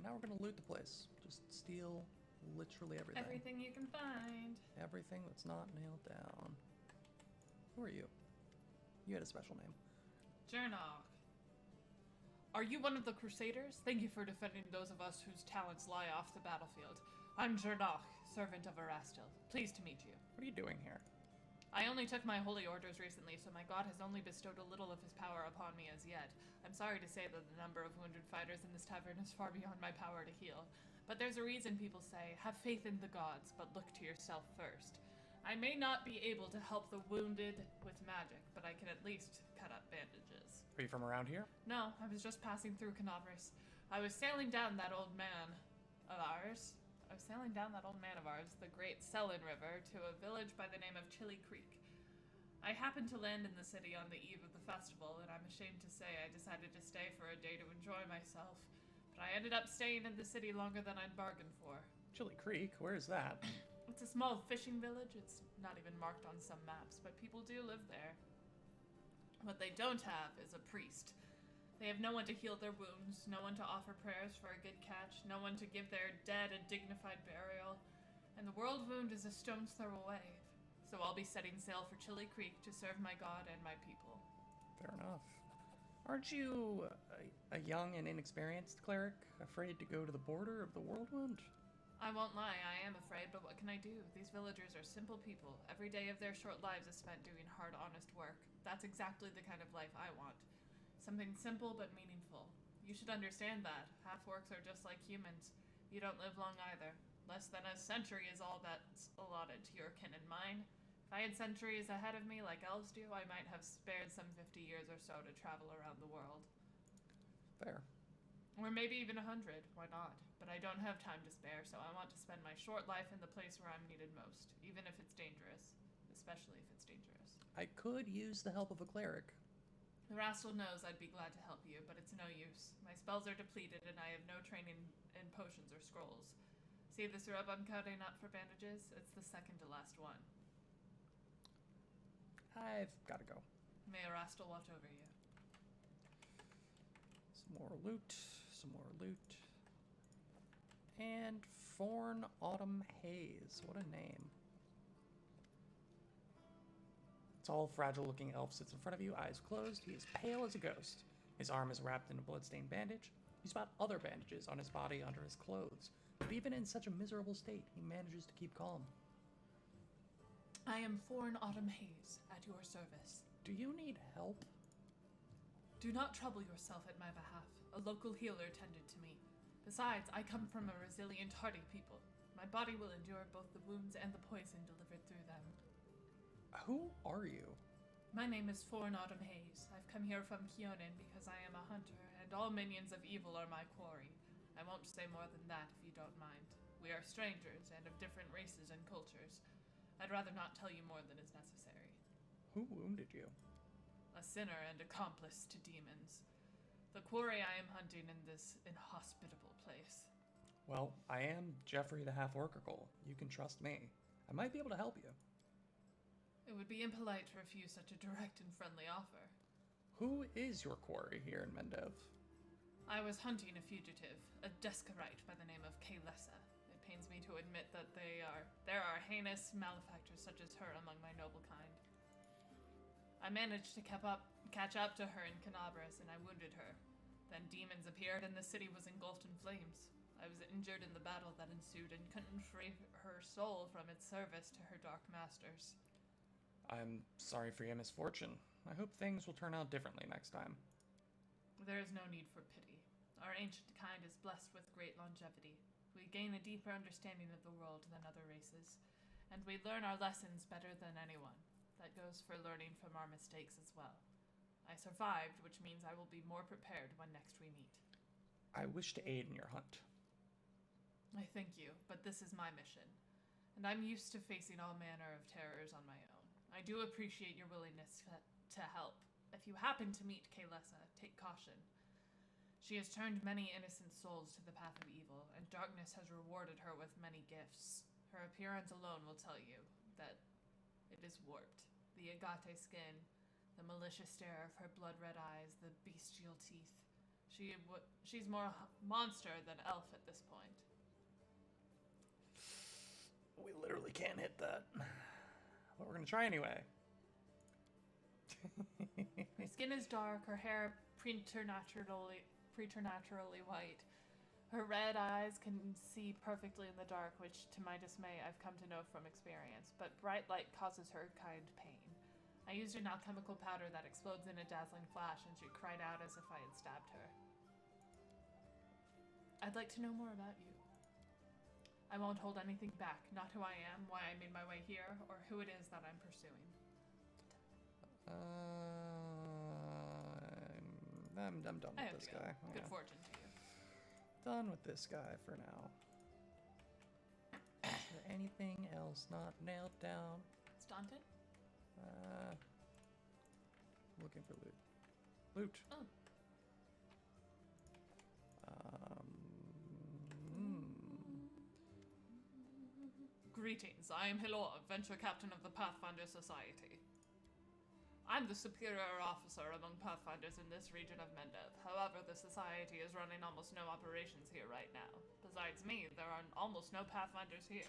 Now we're gonna loot the place. Just steal literally everything. Everything you can find. Everything that's not nailed down. Who are you? You had a special name. Jernach. Are you one of the Crusaders? Thank you for defending those of us whose talents lie off the battlefield. I'm Jernach, servant of Erastil. Pleased to meet you. What are you doing here? I only took my holy orders recently, so my god has only bestowed a little of his power upon me as yet. I'm sorry to say that the number of wounded fighters in this tavern is far beyond my power to heal. But there's a reason people say, have faith in the gods, but look to yourself first. I may not be able to help the wounded with magic, but I can at least cut up bandages. Are you from around here? No, I was just passing through Canavris. I was sailing down that old man of ours, the Great Selin River, to a village by the name of Chili Creek. I happened to land in the city on the eve of the festival, and I'm ashamed to say I decided to stay for a day to enjoy myself. But I ended up staying in the city longer than I'd bargained for. Chili Creek, where is that? It's a small fishing village. It's not even marked on some maps, but people do live there. What they don't have is a priest. They have no one to heal their wounds, no one to offer prayers for a good catch, no one to give their dead a dignified burial, and the world wound is a stone's throw away. So I'll be setting sail for Chili Creek to serve my god and my people. Fair enough. Aren't you a young and inexperienced cleric, afraid to go to the border of the world wound? I won't lie, I am afraid, but what can I do? These villagers are simple people. Every day of their short lives is spent doing hard, honest work. That's exactly the kind of life I want. Something simple but meaningful. You should understand that. Half-orcs are just like humans. You don't live long either. Less than a century is all that's allotted to your kin and mine. If I had centuries ahead of me like elves do, I might have spared some 50 years or so to travel around the world. Fair. Or maybe even 100, why not? But I don't have time to spare, so I want to spend my short life in the place where I'm needed most, even if it's dangerous. Especially if it's dangerous. I could use the help of a cleric. The rascal knows I'd be glad to help you, but it's no use. My spells are depleted and I have no training in potions or scrolls. See this rub I'm cutting up for bandages? It's the second to last one. I've gotta go. May Erastil watch over you. Some more loot, some more loot. And Forn Autumn Haze. What a name. Tall, fragile-looking elf sits in front of you, eyes closed. He is pale as a ghost. His arm is wrapped in a blood-stained bandage. You spot other bandages on his body under his clothes. But even in such a miserable state, he manages to keep calm. I am Forn Autumn Haze, at your service. Do you need help? Do not trouble yourself at my behalf. A local healer tended to me. Besides, I come from a resilient, hardy people. My body will endure both the wounds and the poison delivered through them. Who are you? My name is Forn Autumn Haze. I've come here from Kionin because I am a hunter, and all minions of evil are my quarry. I won't say more than that if you don't mind. We are strangers, and of different races and cultures. I'd rather not tell you more than is necessary. Who wounded you? A sinner and accomplice to demons. The quarry I am hunting in this inhospitable place. Well, I am Jeffrey the Half-Orcicle. You can trust me. I might be able to help you. It would be impolite to refuse such a direct and friendly offer. Who is your quarry here in Mendev? I was hunting a fugitive, a Descarite by the name of Kaylessa. It pains me to admit that there are heinous malefactors such as her among my noble kind. I managed to catch up to her in Canabras, and I wounded her. Then demons appeared, and the city was engulfed in flames. I was injured in the battle that ensued and couldn't free her soul from its service to her dark masters. I'm sorry for your misfortune. I hope things will turn out differently next time. There is no need for pity. Our ancient kind is blessed with great longevity. We gain a deeper understanding of the world than other races, and we learn our lessons better than anyone. That goes for learning from our mistakes as well. I survived, which means I will be more prepared when next we meet. I wish to aid in your hunt. I thank you, but this is my mission, and I'm used to facing all manner of terrors on my own. I do appreciate your willingness to help. If you happen to meet Kaylessa, take caution. She has turned many innocent souls to the path of evil, and darkness has rewarded her with many gifts. Her appearance alone will tell you that it is warped. The agate skin, the malicious stare of her blood-red eyes, the bestial teeth. She's more monster than elf at this point. We literally can't hit that. But we're gonna try anyway. Her skin is dark, her hair preternaturally white. Her red eyes can see perfectly in the dark, which, to my dismay, I've come to know from experience, but bright light causes her kind pain. I used an alchemical powder that explodes in a dazzling flash, and she cried out as if I had stabbed her. I'd like to know more about you. I won't hold anything back, not who I am, why I made my way here, or who it is that I'm pursuing. I'm done I with have this to go. guy. Good Yeah. fortune to you. Done with this guy for now. Is there anything else not nailed down? Staunton? Looking for loot. Loot. Oh. Greetings, I am Hilor, Venture Captain of the Pathfinder Society. I'm the superior officer among Pathfinders in this region of Mendev. However, the Society is running almost no operations here right now. Besides me, there are almost no Pathfinders here.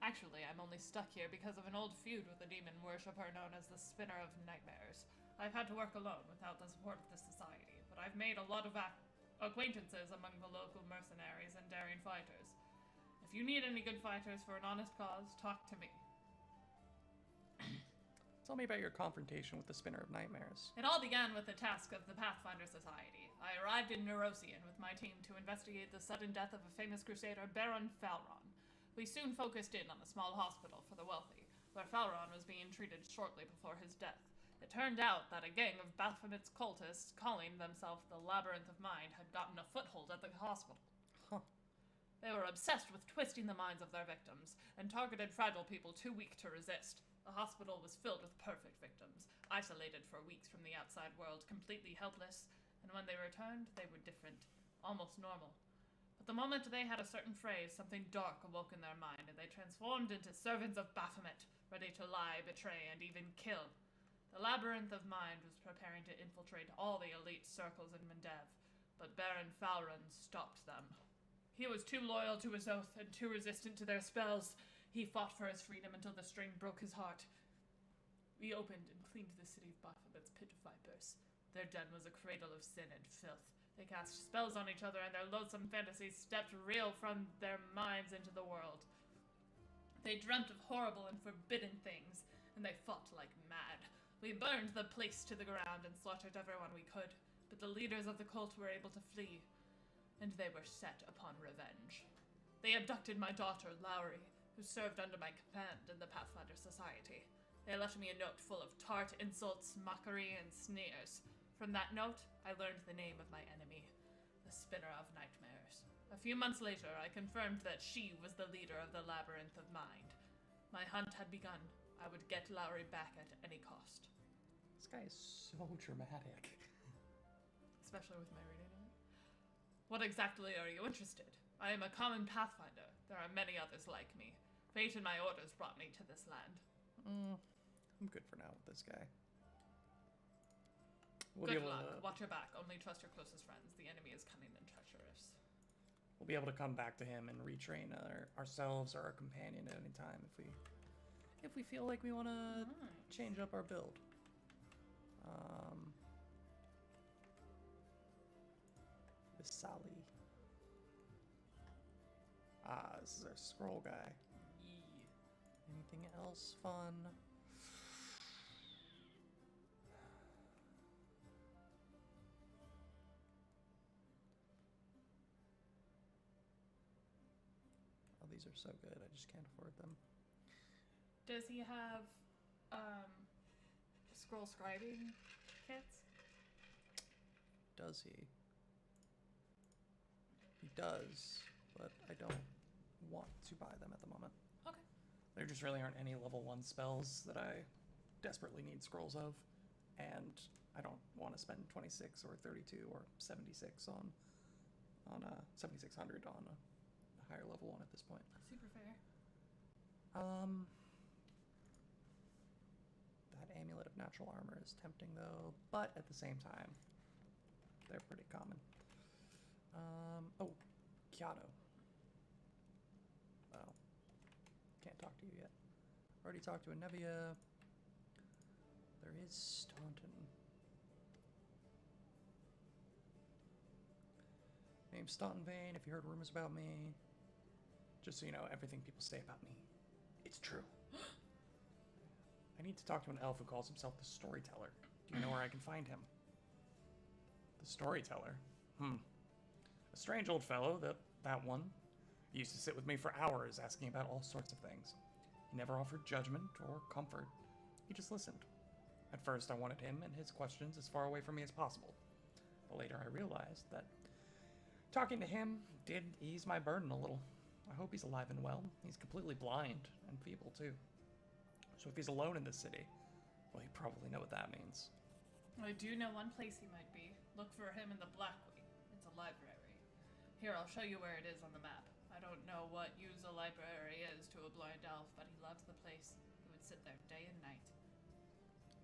Actually, I'm only stuck here because of an old feud with a demon worshipper known as the Spinner of Nightmares. I've had to work alone without the support of the Society, but I've made a lot of acquaintances among the local mercenaries and daring fighters. If you need any good fighters for an honest cause, talk to me. Tell me about your confrontation with the Spinner of Nightmares. It all began with the task of the Pathfinder Society. I arrived in Neurosian with my team to investigate the sudden death of a famous crusader, Baron Falron. We soon focused in on a small hospital for the wealthy, where Falron was being treated shortly before his death. It turned out that a gang of Baphomet's cultists, calling themselves the Labyrinth of Mind, had gotten a foothold at the hospital. Huh. They were obsessed with twisting the minds of their victims, and targeted fragile people too weak to resist. The hospital was filled with perfect victims, isolated for weeks from the outside world, completely helpless, and when they returned, they were different, almost normal. But the moment they had a certain phrase, something dark awoke in their mind, and they transformed into servants of Baphomet, ready to lie, betray, and even kill. The Labyrinth of Mind was preparing to infiltrate all the elite circles in Mendev, but Baron Falron stopped them. He was too loyal to his oath and too resistant to their spells. He fought for his freedom until the strain broke his heart. We opened and cleaned the city of Baphomet's pit of vipers. Their den was a cradle of sin and filth. They cast spells on each other, and their loathsome fantasies stepped real from their minds into the world. They dreamt of horrible and forbidden things, and they fought like mad. We burned the place to the ground and slaughtered everyone we could, but the leaders of the cult were able to flee, and they were set upon revenge. They abducted my daughter, Lowry, who served under my command in the Pathfinder Society. They left me a note full of tart insults, mockery, and sneers. From that note, I learned the name of my enemy, the Spinner of Nightmares. A few months later, I confirmed that she was the leader of the Labyrinth of Mind. My hunt had begun. I would get Lowry back at any cost. This guy is so dramatic. Especially with my reading of it. What exactly are you interested? I am a common Pathfinder. There are many others like me. Fate and my orders brought me to this land. I'm good for now with this guy. Good luck. Watch your back. Only trust your closest friends. The enemy is cunning and treacherous. We'll be able to come back to him and retrain ourselves or our companion at any time if we feel like we want to change up our build. Visali. This is our scroll guy. Anything else fun? Oh, these are so good. I just can't afford them. Does he have scroll scribing kits? Does he? He does, but I don't want to buy them at the moment. Okay. There just really aren't any level 1 spells that I desperately need scrolls of, and I don't want to spend 26 or 32 or 76 on 7600 on a higher level one at this point. Super fair. That amulet of natural armor is tempting though, but at the same time, they're pretty common. Oh, Kyato. Oh, can't talk to you yet. Already talked to Anevia. There is Staunton. Name's Staunton Vane. If you heard rumors about me, just so you know, everything people say about me, it's true. I need to talk to an elf who calls himself the Storyteller. Do you know where I can find him? The Storyteller? A strange old fellow, that one. He used to sit with me for hours asking about all sorts of things. He never offered judgment or comfort. He just listened. At first, I wanted him and his questions as far away from me as possible. But later I realized that talking to him did ease my burden a little. I hope he's alive and well. He's completely blind and feeble, too. So if he's alone in this city, Well, you probably know what that means. I do know one place he might be. Look for him in the Blackwing. It's a library. Here, I'll show you where it is on the map. I don't know what use a library is to a blind elf, but he loves the place. He would sit there day and night.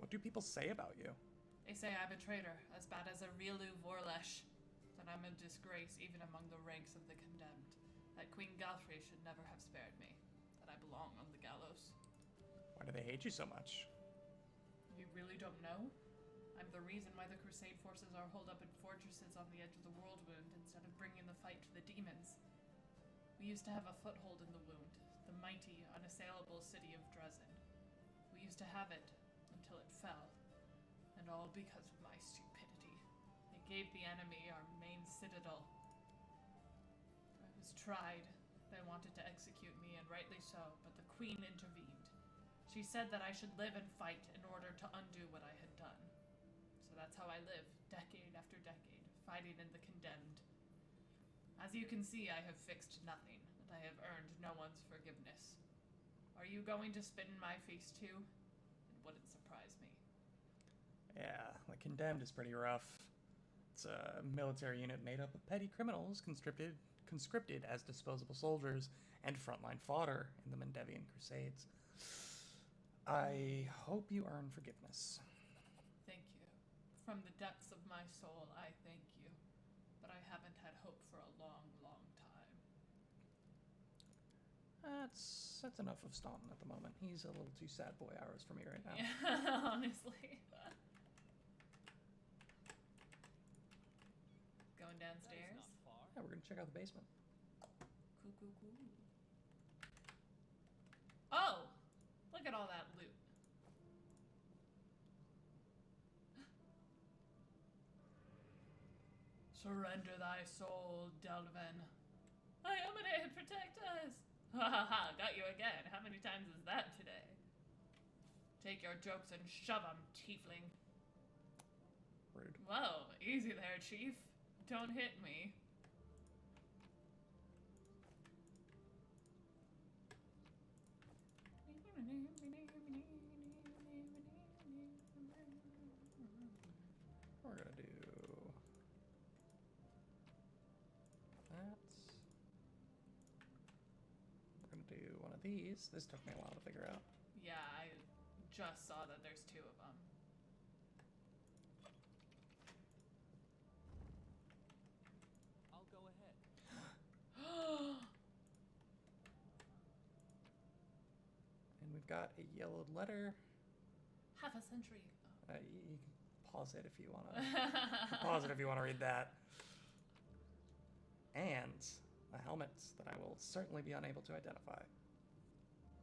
What do people say about you? They say I'm a traitor, as bad as a Rielu Vorlesh. That I'm a disgrace even among the ranks of the condemned. That Queen Galfrey should never have spared me. That I belong on the gallows. Why do they hate you so much? You really don't know? I'm the reason why the Crusade forces are holed up in fortresses on the edge of the World Wound instead of bringing the fight to the demons. We used to have a foothold in the Wound, the mighty, unassailable city of Dresden. We used to have it until it fell, and all because of my stupidity. They gave the enemy our main citadel. I was tried. They wanted to execute me, and rightly so, but the Queen intervened. She said that I should live and fight in order to undo what I had done. So that's how I live, decade after decade, fighting in the condemned. As you can see, I have fixed nothing, and I have earned no one's forgiveness. Are you going to spit in my face too? It wouldn't surprise me. Yeah, the Condemned is pretty rough. It's a military unit made up of petty criminals conscripted as disposable soldiers and frontline fodder in the Mendevian Crusades. I hope you earn forgiveness. Thank you. From the depths of my soul, I thank you. But I haven't had hope for a long, long time. That's enough of Staunton at the moment. He's a little too sad boy hours for me right now. Yeah, honestly. Going downstairs? Yeah, we're gonna check out the basement. Cool. Oh! Look at all that loot. Surrender thy soul, Delvin. Iomade, protect us! Ha ha ha, got you again. How many times is that today? Take your jokes and shove 'em, tiefling. Rude. Whoa, easy there, chief. Don't hit me. We're gonna do that. We're gonna do one of these. This took me a while to figure out. Yeah, I just saw that there's two of them. I'll go ahead. And we've got a yellowed letter. Half a century ago. You can pause it if you wanna. Pause it if you wanna read that. And a helmet that I will certainly be unable to identify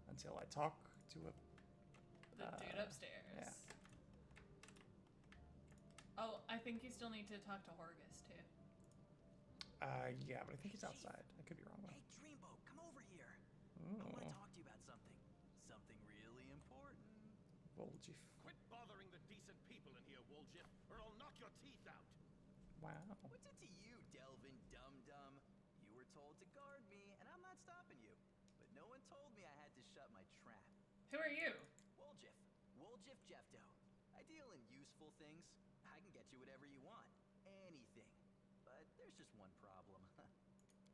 until I talk to a. The dude upstairs. Yeah. Oh, I think you still need to talk to Horgus too. Yeah, but I think he's outside. I could be wrong though. Hey, Dreamboat, come over here. Ooh. I want to talk to you about something. Something really important. Volgif. Quit bothering the decent people in here, Woljif, or I'll knock your teeth out. Wow. What's it to you, Delvin Dum-Dum? You were told to guard me, and I'm not stopping you. But no one told me I had to shut my trap. Who are you? Woljif Jeffdo. I deal in useful things. I can get you whatever you want. Anything. But there's just one problem.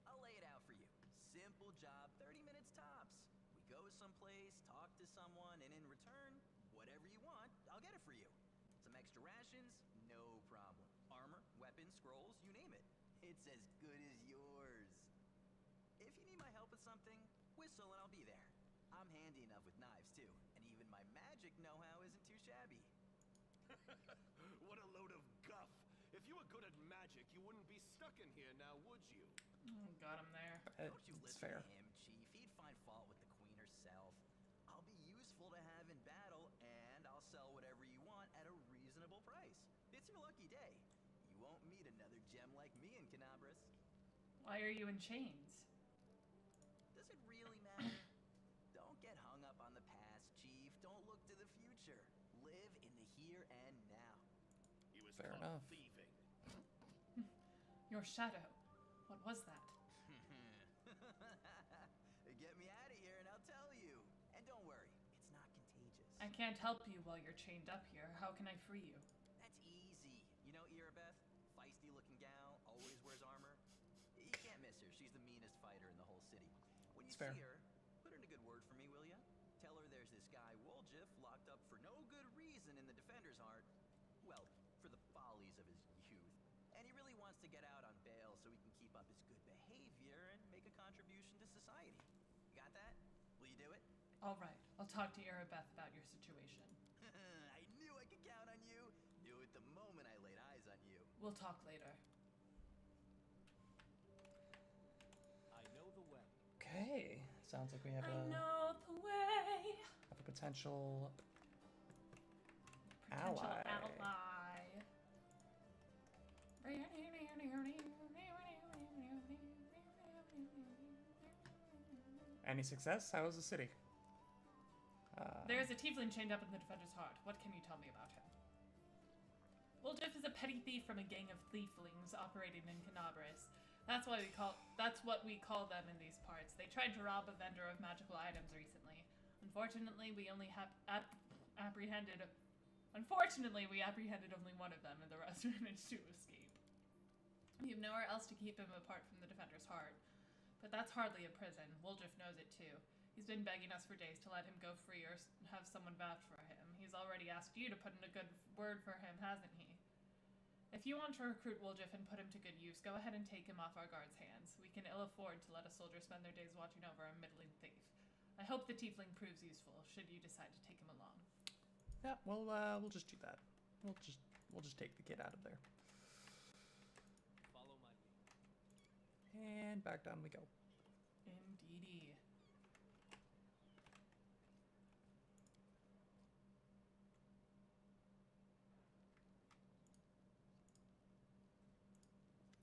I'll lay it out for you. Simple job, 30 minutes tops. We go someplace, talk to someone, and in return, whatever you want, I'll get it for you. Some extra rations? No problem. Armor, weapons, scrolls, you name it. It's as good as yours. If you need my help with something, whistle and I'll be there. I'm handy enough with knives too, and even my magic know-how isn't too shabby. What a load of guff. If you were good at magic, you wouldn't be stuck in here now, would you? Oh, got him there. Don't you It's listen fair. to him, Chief. He'd find fault with the Queen herself. I'll be useful to have in battle, and I'll sell whatever you want at a reasonable price. It's your lucky day. You won't meet another gem like me in Canabras. Why are you in chains? Does it really matter? Don't get hung up on the past, Chief. Don't look to the future. Live in the here and now. He was Fair caught enough. thieving. Your shadow. What was that? Get me out of here and I'll tell you. And don't worry, it's not contagious. I can't help you while you're chained up here. How can I free you? That's easy. You know Irabeth? Feisty looking gal, always wears armor. You can't miss her. She's the meanest fighter in the whole city. When you It's fair. see her, put in a good word for me, will ya? Tell her there's this guy, Woljif, locked up for no good reason in the Defender's Heart. Well, for the follies of his youth. And he really wants to get out on bail so he can keep up his good behavior and make a contribution to society. You got that? Will you do it? All right, I'll talk to Irabeth about your situation. I knew I could count on you. Knew it the moment I laid eyes on you. We'll talk later. I know the way. Okay. Sounds like we have I a know the way. potential Potential ally. Any success? How is the city? There's a tiefling chained up in the Defender's Heart. What can you tell me about him? Woljif is a petty thief from a gang of thieflings operating in Canabris. That's what we call them in these parts. They tried to rob a vendor of magical items recently. Unfortunately, we apprehended only one of them, and the rest managed to escape. We have nowhere else to keep him apart from the Defender's Heart. But that's hardly a prison. Woljif knows it too. He's been begging us for days to let him go free or have someone vouch for him. He's already asked you to put in a good word for him, hasn't he? If you want to recruit Woljif and put him to good use, go ahead and take him off our guards' hands. We can ill afford to let a soldier spend their days watching over a middling thief. I hope the tiefling proves useful, should you decide to take him along. Yeah, we'll just do that. We'll just take the kid out of there. Follow my lead. And back down we go. Indeedy.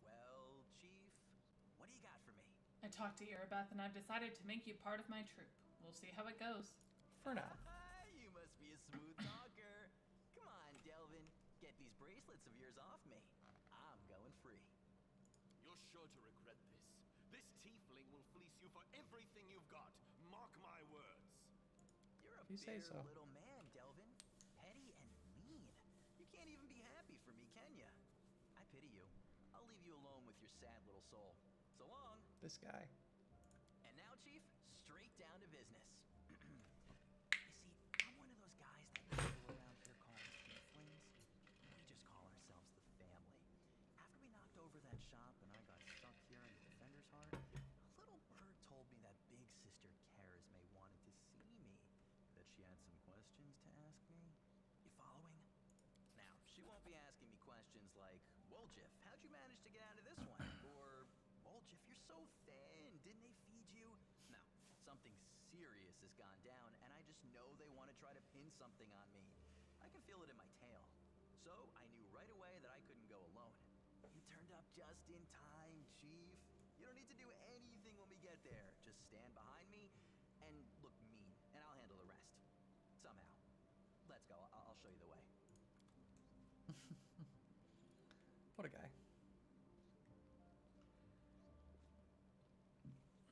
Well, Chief, what do you got for me? I talked to Irabeth and I've decided to make you part of my troop. We'll see how it goes. For now. You must be a smooth talker. Come on, Delvin. Get these bracelets of yours off me. I'm going free. You're sure to regret this. This tiefling will fleece you for everything you've got. Mark my words. You're a You say bitter so. little man, Delvin. Petty and mean. You can't even be happy for me, can ya? I pity you. I'll leave you alone with your sad little soul. So long. This guy. And now, Chief, straight down to business. You see, I'm one of those guys that people around here call tieflings. We just call ourselves the family. After we knocked over that shop and I got stuck here in the Defender's Heart, a little bird told me that big sister Charisme wanted to see me. That she had some questions to ask me. You following? Now, she won't be asking me questions like, Woljif, how'd you manage to get out of this one? Or, Woljif, you're so thin. Didn't they feed you? No, something serious has gone down, and I just know they want to try to pin something on me. I can feel it in my tail. So I knew right away that I couldn't go alone. You turned up just in time, Chief. You don't need to do anything when we get there. Just stand behind me and look mean, and I'll handle the rest. Somehow. Let's go. I'll show you the way. What a guy.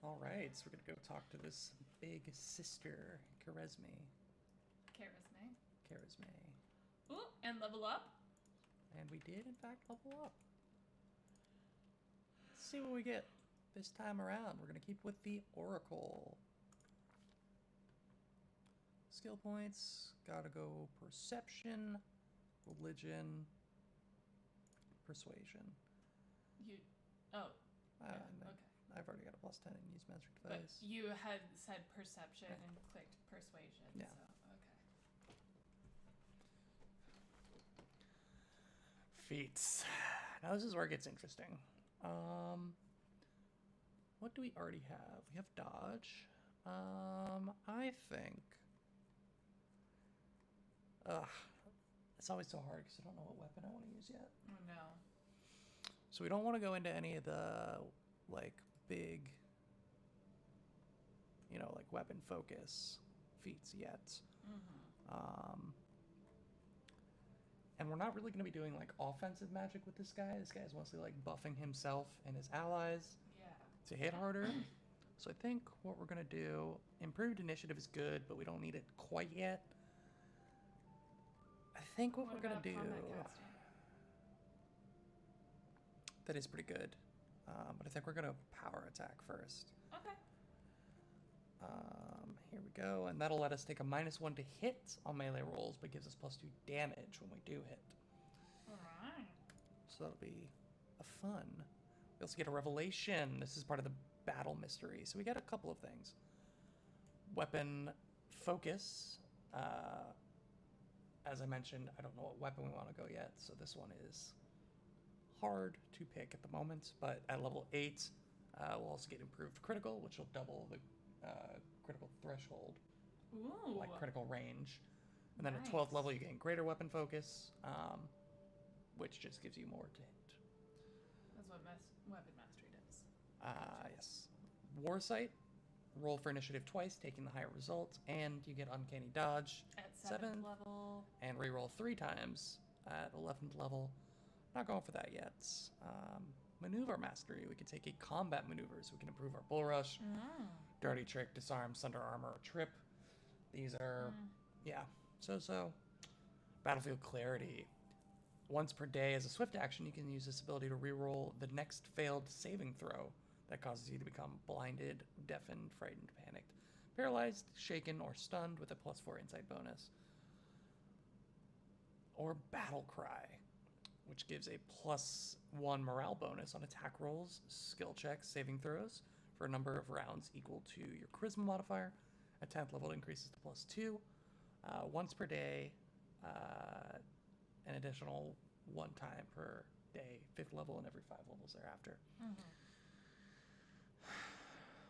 All right, so we're gonna go talk to this big sister, Charisme. Charisme. Ooh, and level up. And we did, in fact, level up. Let's see what we get this time around. We're gonna keep with the Oracle. Skill points, gotta go Perception, Religion, Persuasion. Oh, I yeah, don't know. okay. I've already got a +10 and use magic But device. you had said perception Yeah. and clicked persuasion, Yeah. so okay. Feats. Now this is where it gets interesting. What do we already have? We have dodge. I think. It's always so hard because I don't know what weapon I want to use yet. Oh no. So we don't want to go into any of the like big, like weapon focus feats yet. And we're not really going to be doing like offensive magic with this guy. This guy is mostly like buffing himself and his allies Yeah. to hit harder. So I think what we're going to do, improved initiative is good, but we don't need it quite yet. I think what What we're gonna about do. combat casting? That is pretty good. But I think we're gonna power attack first. Okay. Here we go, and that'll let us take a -1 to hit on melee rolls, but gives us +2 damage when we do hit. Alright. So that'll be a fun. We also get a revelation. This is part of the battle mystery. So we get a couple of things. Weapon focus. As I mentioned, I don't know what weapon we want to go yet, so this one is hard to pick at the moment. But at level 8, we'll also get improved critical, which will double the critical threshold, Ooh. like critical range. And then at Nice. 12th level, you gain greater weapon focus, which just gives you more to hit. That's what weapon mastery does. Yes. Warsight. Roll for initiative twice, taking the higher result, and you get uncanny dodge At 7th 7th, level. and reroll 3 times at 11th level. Not going for that yet. Maneuver mastery. We can take a combat maneuver, so we can improve our bull rush, dirty trick, disarm, sunder armor, or trip. These are, yeah, so. Battlefield clarity. Once per day as a swift action, you can use this ability to reroll the next failed saving throw that causes you to become blinded, deafened, frightened, panicked, paralyzed, shaken, or stunned with a +4 insight bonus. Or battle cry, which gives a +1 morale bonus on attack rolls, skill checks, saving throws for a number of rounds equal to your charisma modifier. At 10th level, it increases to +2. Once per day, an additional 1 time per day, 5th level, and every 5 levels thereafter.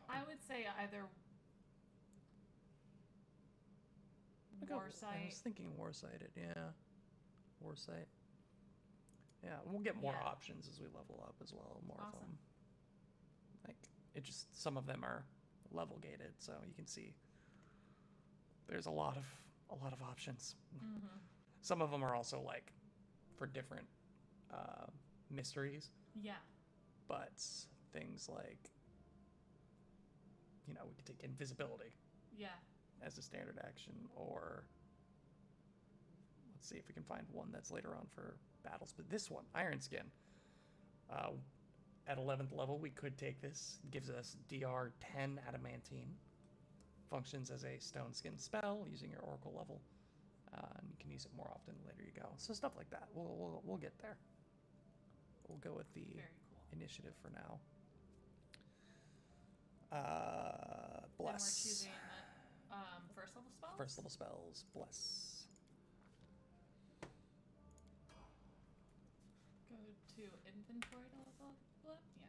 I would say either I Warsight. was thinking Warsighted, yeah. Warsight. Yeah, we'll get more Yeah. options as we level up as well. More of Awesome. them. Like, it just, some of them are level gated, so you can see there's a lot of options. Some of them are also like for different mysteries, Yeah. but things like, you know, we could take invisibility Yeah. as a standard action, or let's see if we can find one that's later on for battles. But this one, Iron Skin, at 11th level, we could take this. It gives us DR 10 adamantine. Functions as a stone skin spell using your oracle level, and you can use it more often the later you go. So stuff like that. We'll get there. We'll go with the Very cool. initiative for now. Then we're Bless. choosing first level spells. First level spells. Bless. Go to inventory to level up. Yeah.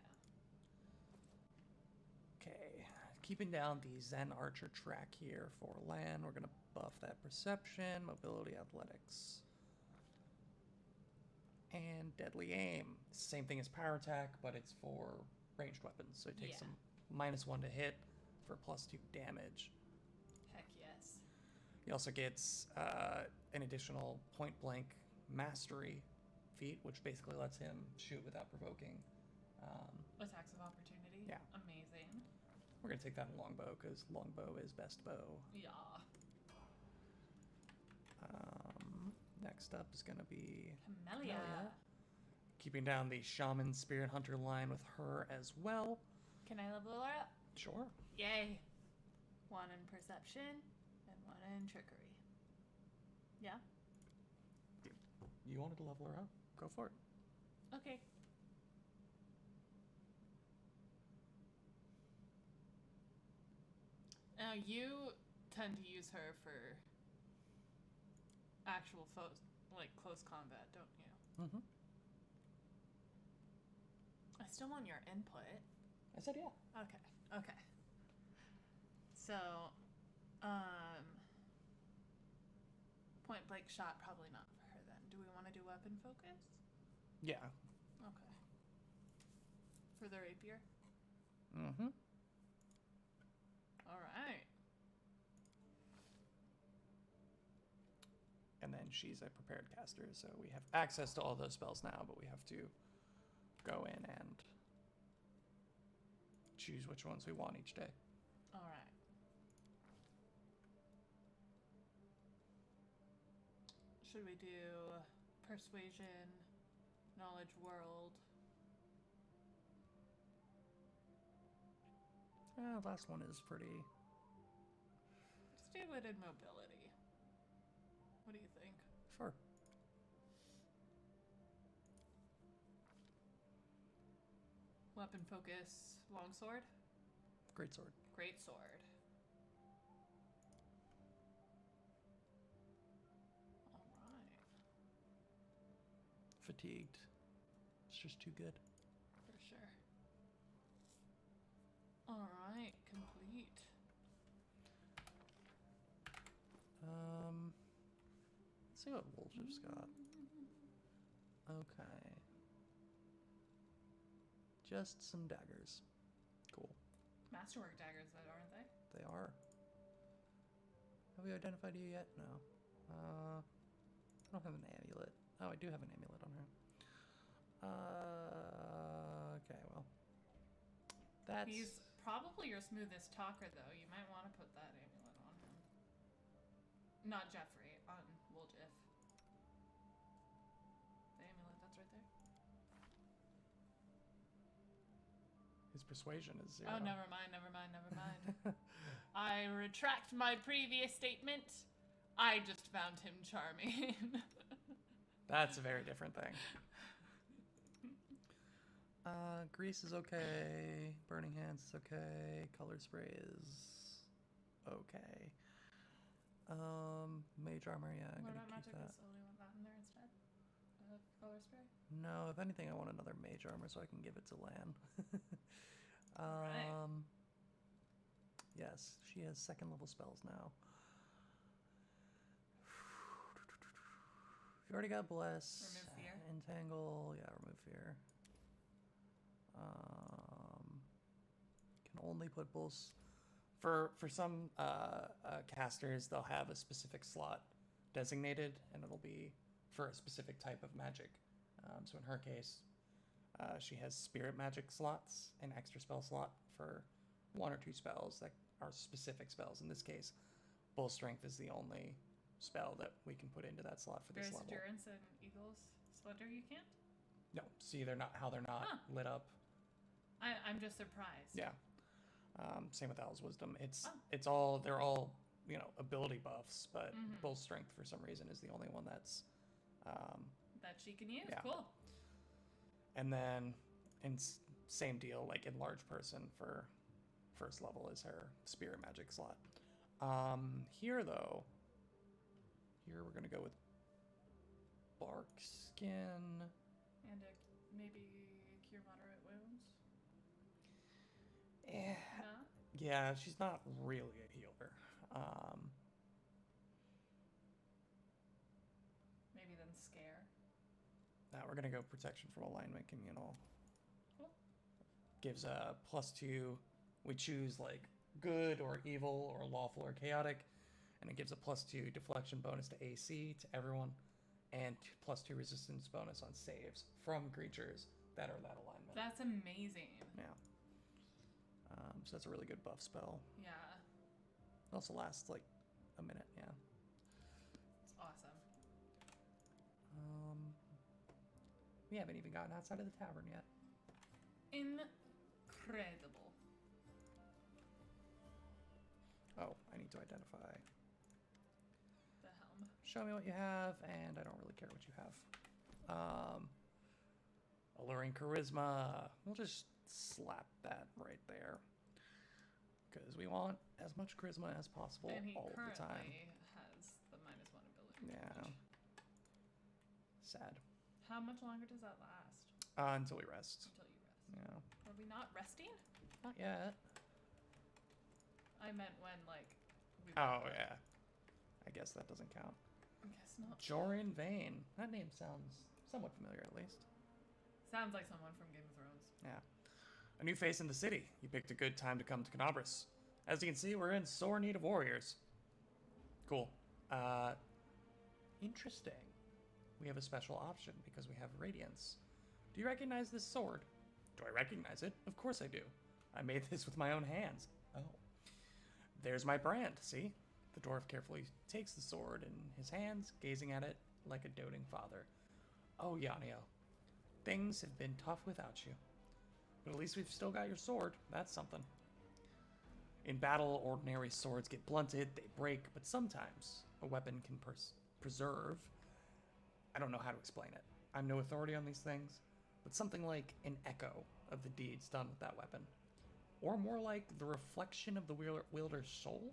Okay, keeping down the Zen Archer track here for land. We're gonna buff that perception, mobility, athletics, and deadly aim. Same thing as power attack, but it's for ranged weapons. So it takes Yeah. some -1 to hit for +2 damage. Heck yes. He also gets an additional point blank mastery feat, which basically lets him shoot without provoking. Attacks of opportunity. Yeah. Amazing. We're gonna take that in longbow because longbow is best bow. Yeah. Next up is gonna be Camellia. Camellia. Keeping down the shaman spirit hunter line with her as well. Can I level her up? Sure. Yay. 1 in perception and 1 in trickery. Yeah? You wanted to level her up? Go for it. Okay. Now you tend to use her for actual foes, like close combat, don't you? Mm-hmm. I still want your input. I said yeah. Okay. So, point blank shot, probably not for her then. Do we want to do weapon focus? Yeah. Okay. For the rapier? Mm-hmm. Alright. And then she's a prepared caster, so we have access to all those spells now, but we have to go in and choose which ones we want each day. Alright. should we do? Persuasion, knowledge world. Last one is pretty. Let's do it in mobility. What do you think? Sure. Weapon focus, longsword, Great sword. great sword. All right, Fatigued. It's just too good. for sure. All right, complete. Let's see what Wolf's got. Okay. Just some daggers. Cool. Masterwork daggers, that aren't they? They are. Have we identified you yet? No. I don't have an amulet. Oh, I do have an amulet on her. Okay, well. That's... He's probably your smoothest talker, though. You might want to put that amulet on him. Not Jeffrey, on Woljiff. The amulet, that's right there. His persuasion is 0. Oh, never mind. I retract my previous statement. I just found him charming. That's a very different thing. Grease is okay. Burning Hands is okay. Color Spray is okay. Mage Armor, yeah, I'm What gonna about keep magic that. missile? Do you want that in there instead of color spray? No, if anything, I want another Mage Armor so I can give it to Lan. Right. Yes, she has second level spells now. You already got Bless. Remove fear. Entangle, yeah, remove fear. Can only put bulls. For some casters, they'll have a specific slot designated, and it'll be for a specific type of magic. So in her case, she has spirit magic slots, an extra spell slot for 1 or 2 spells that are specific spells. In this case, Bull Strength is the only spell that we can put into that slot for this There's level. Endurance and Eagle's Splendor you can't? No, see, they're not Huh. lit up. I'm just surprised. Yeah. Same with Owl's Wisdom. Oh. It's all, they're all, ability buffs, but Bull Strength for some reason is the only one that's That she can use. Yeah. Cool. and then same deal, like Enlarged Person for first level is her spirit magic slot. Here though, we're gonna go with Bark Skin. And maybe cure moderate wounds. No? Yeah, she's not really a healer. Maybe then scare. Now we're gonna go Protection from Alignment Communal. Cool. Gives a +2. We choose like good or evil or lawful or chaotic, and it gives a +2 deflection bonus to AC to everyone, and +2 resistance bonus on saves from creatures that are that alignment. That's amazing. Yeah. So that's a really good buff spell. Yeah. It also lasts like a minute. Yeah. It's awesome. We haven't even gotten outside of the tavern yet. Incredible. Oh, I need to identify. The helm. Show me what you have, and I don't really care what you have. Alluring Charisma. We'll just slap that right there. Because we want as much charisma as possible And he all of the currently time. has the -1 ability. Yeah. Sad. How much longer does that last? Until we rest. Until you rest. Yeah. Are we not resting? Not yet. I meant when, like, we Oh, yeah. I guess that doesn't count. I guess not. Jorin Vane. That name sounds somewhat familiar, at least. Sounds like someone from Game of Thrones. Yeah. A new face in the city. You picked a good time to come to Canabras. As you can see, we're in sore need of warriors. Cool. Interesting. We have a special option because we have Radiance. Do you recognize this sword? Do I recognize it? Of course I do. I made this with my own hands. Oh. There's my brand, see? The dwarf carefully takes the sword in his hands, gazing at it like a doting father. Oh, Yanio, things have been tough without you. But at least we've still got your sword. That's something. In battle, ordinary swords get blunted, they break, but sometimes a weapon can preserve. I don't know how to explain it. I'm no authority on these things, but something like an echo of the deeds done with that weapon. Or more like the reflection of the wielder's soul?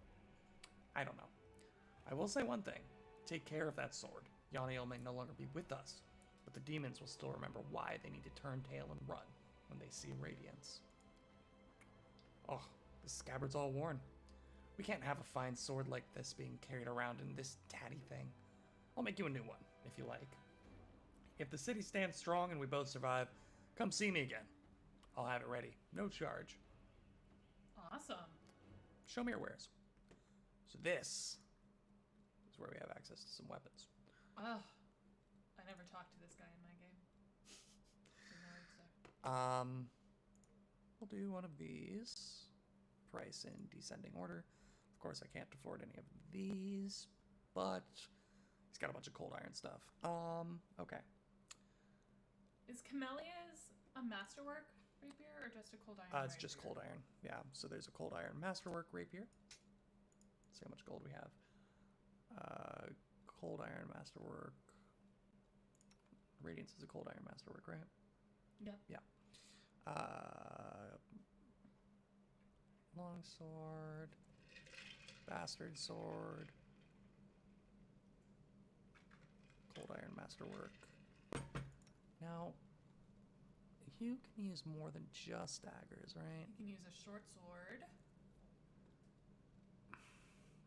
I don't know. I will say one thing. Take care of that sword. Yaniel may no longer be with us, but the demons will still remember why they need to turn tail and run when they see radiance. Oh, the scabbard's all worn. We can't have a fine sword like this being carried around in this tatty thing. I'll make you a new one, if you like. If the city stands strong and we both survive, come see me again. I'll have it ready. No charge. Awesome. Show me your wares. So this is where we have access to some weapons. Oh, I never talked to this guy in my game. Didn't know he was there. We'll do one of these. Price in descending order. Of course, I can't afford any of these, but he's got a bunch of cold iron stuff. Okay. Is Camellia's a masterwork rapier or just a cold iron? It's just cold iron. Yeah. So there's a cold iron masterwork rapier. See how much gold we have. Cold iron masterwork. Radiance is a cold iron masterwork, right? Yep. Yeah. Longsword. Bastard sword. Cold iron masterwork. Now, you can use more than just daggers, right? You can use a short sword.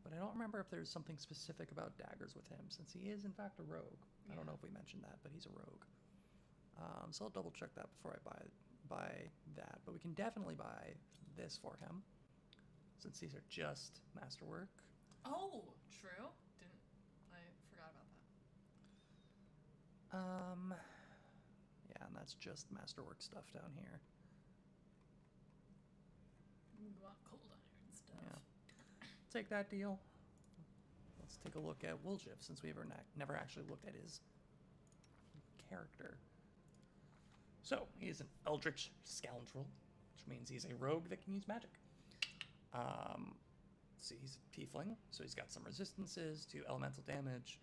But I don't remember if there's something specific about daggers with him, since he is, in fact, a rogue. I don't know if we mentioned that, but he's a rogue. So I'll double check that before I buy that. But we can definitely buy this for him, since these are just masterwork. Oh, true. I forgot about that. Yeah, and that's just masterwork stuff down here. We want cold iron stuff. Yeah. Take that deal. Let's take a look at Woljif, since we've never actually looked at his character. So, he is an eldritch scoundrel, which means he's a rogue that can use magic. See, he's a tiefling, so he's got some resistances to elemental damage.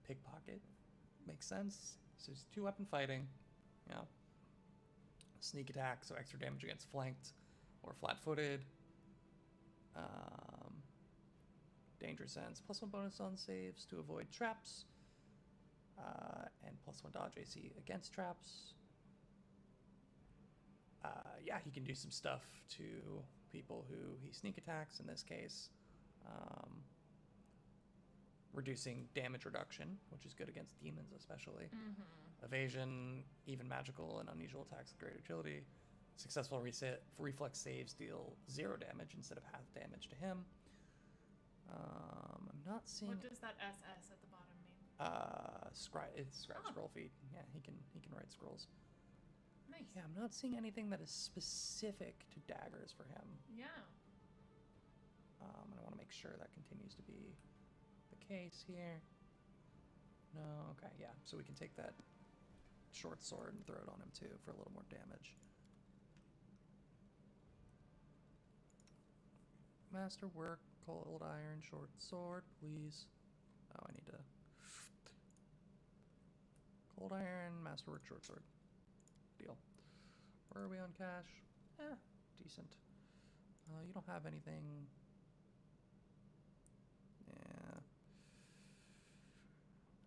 Pickpocket makes sense. So he's 2-weapon fighting. Yeah. Sneak attack, so extra damage against flanked or flat-footed. Danger sense, +1 bonus on saves to avoid traps. And +1 dodge AC against traps. Yeah, he can do some stuff to people who he sneak attacks, in this case. Reducing damage reduction, which is good against demons especially. Evasion, even magical and unusual attacks with great agility. Successful reflex saves deal 0 damage instead of half damage to him. I'm not seeing. What does that SS at the bottom mean? It's scribe scroll feed. Yeah, he can write scrolls. Nice. Yeah, I'm not seeing anything that is specific to daggers for him. Yeah. And I want to make sure that continues to be the case here. No, okay, yeah. So we can take that short sword and throw it on him too for a little more damage. Masterwork, cold iron, short sword, please. Oh, I need to. Cold iron, masterwork, short sword. Deal. Where are we on cash? Decent. You don't have anything. Yeah.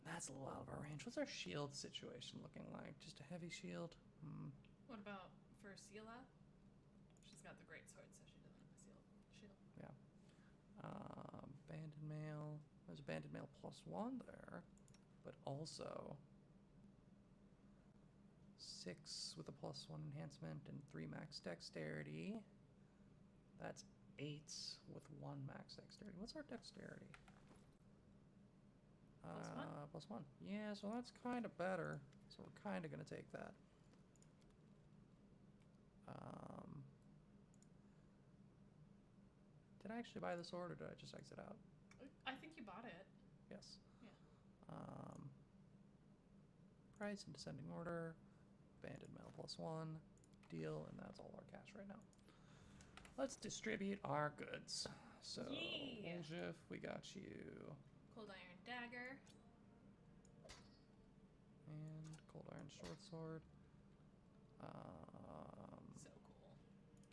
That's a lot of our range. What's our shield situation looking like? Just a heavy shield? What about for Sela? She's got the great sword, so she doesn't have a shield. Yeah. Banded mail. There's a banded mail +1 there, but also 6 with a +1 enhancement and 3 max dexterity. That's 8 with 1 max dexterity. What's our dexterity? +1. Yeah, so that's kind of better. So we're kind of going to take that. Did I actually buy the sword, or did I just exit out? I think you bought it. Yes. Yeah. price in descending order. Banded metal +1. Deal, and that's all our cash right now. Let's distribute our goods. So, Yeah. Woljif, we got you. Cold iron dagger. And cold iron short sword. So cool.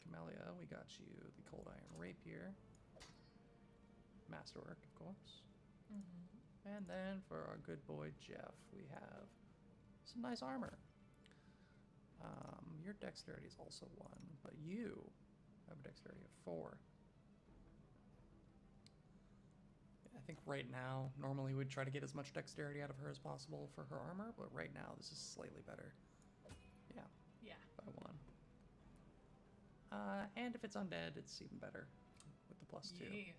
Camellia, we got you the cold iron rapier. Masterwork, of course. Mm-hmm. And then for our good boy Jeff, we have some nice armor. Your dexterity is also 1, but you have a dexterity of 4. I think right now, normally we'd try to get as much dexterity out of her as possible for her armor, but right now this is slightly better. Yeah, Yeah. by 1. And if it's undead, it's even better with the +2. Yeah.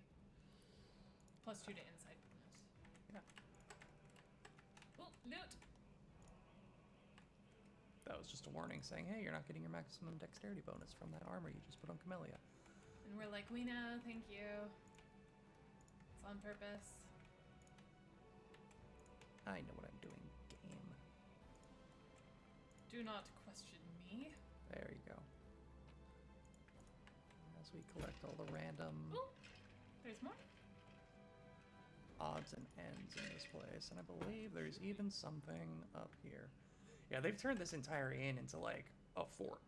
+2 to insight bonus. Yeah. Oh, loot! That was just a warning saying, hey, you're not getting your maximum dexterity bonus from that armor you just put on Camellia. And we're like, we know, thank you. It's on purpose. I know what I'm doing, game. Do not question me. There you go. As we collect all the random Ooh, there's more. odds and ends in this place, and I believe there's even something up here. Yeah, they've turned this entire inn into like a fort.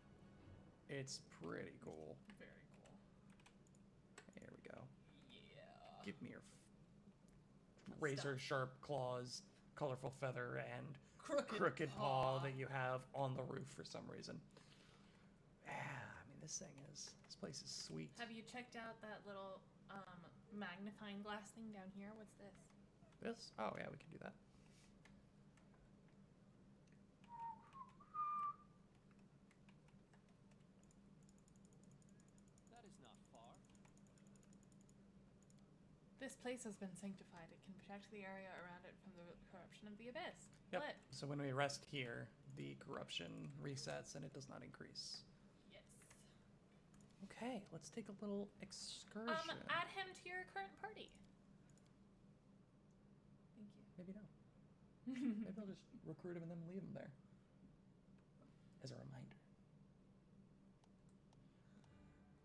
It's pretty cool. Very cool. Here we go. Yeah. Give me your razor sharp claws, colorful feather, and crooked paw that you have on the roof for some reason. Yeah, I mean this place is sweet. Have you checked out that little magnifying glass thing down here? What's this? This? Oh yeah, we can do that. That is not far. This place has been sanctified. It can protect the area around it from the corruption of the abyss. Yep. What? So when we rest here, the corruption resets and it does not increase. Yes. Okay, let's take a little excursion. Add him to your current party. Thank you. Maybe no. Maybe I'll just recruit him and then leave him there. As a reminder.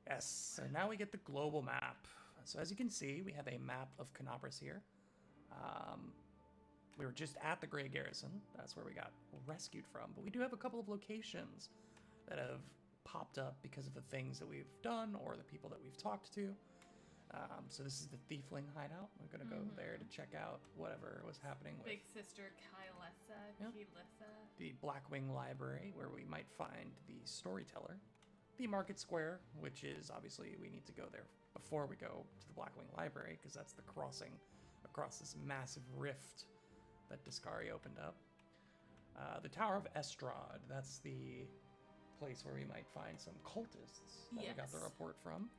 Yes, so now we get the global map. So as you can see, we have a map of Canabras here. We were just at the Grey Garrison. That's where we got rescued from. But we do have a couple of locations that have popped up because of the things that we've done or the people that we've talked to. So this is the Thiefling hideout. We're going to go there to check out whatever was happening with Big sister Kylessa. Yep. Keylissa. the Blackwing Library, where we might find the Storyteller. The Market Square, which is obviously we need to go there before we go to the Blackwing Library, because that's the crossing across this massive rift that Discari opened up. The Tower of Estrad, that's the place where we might find some cultists that we got the Yes. report from.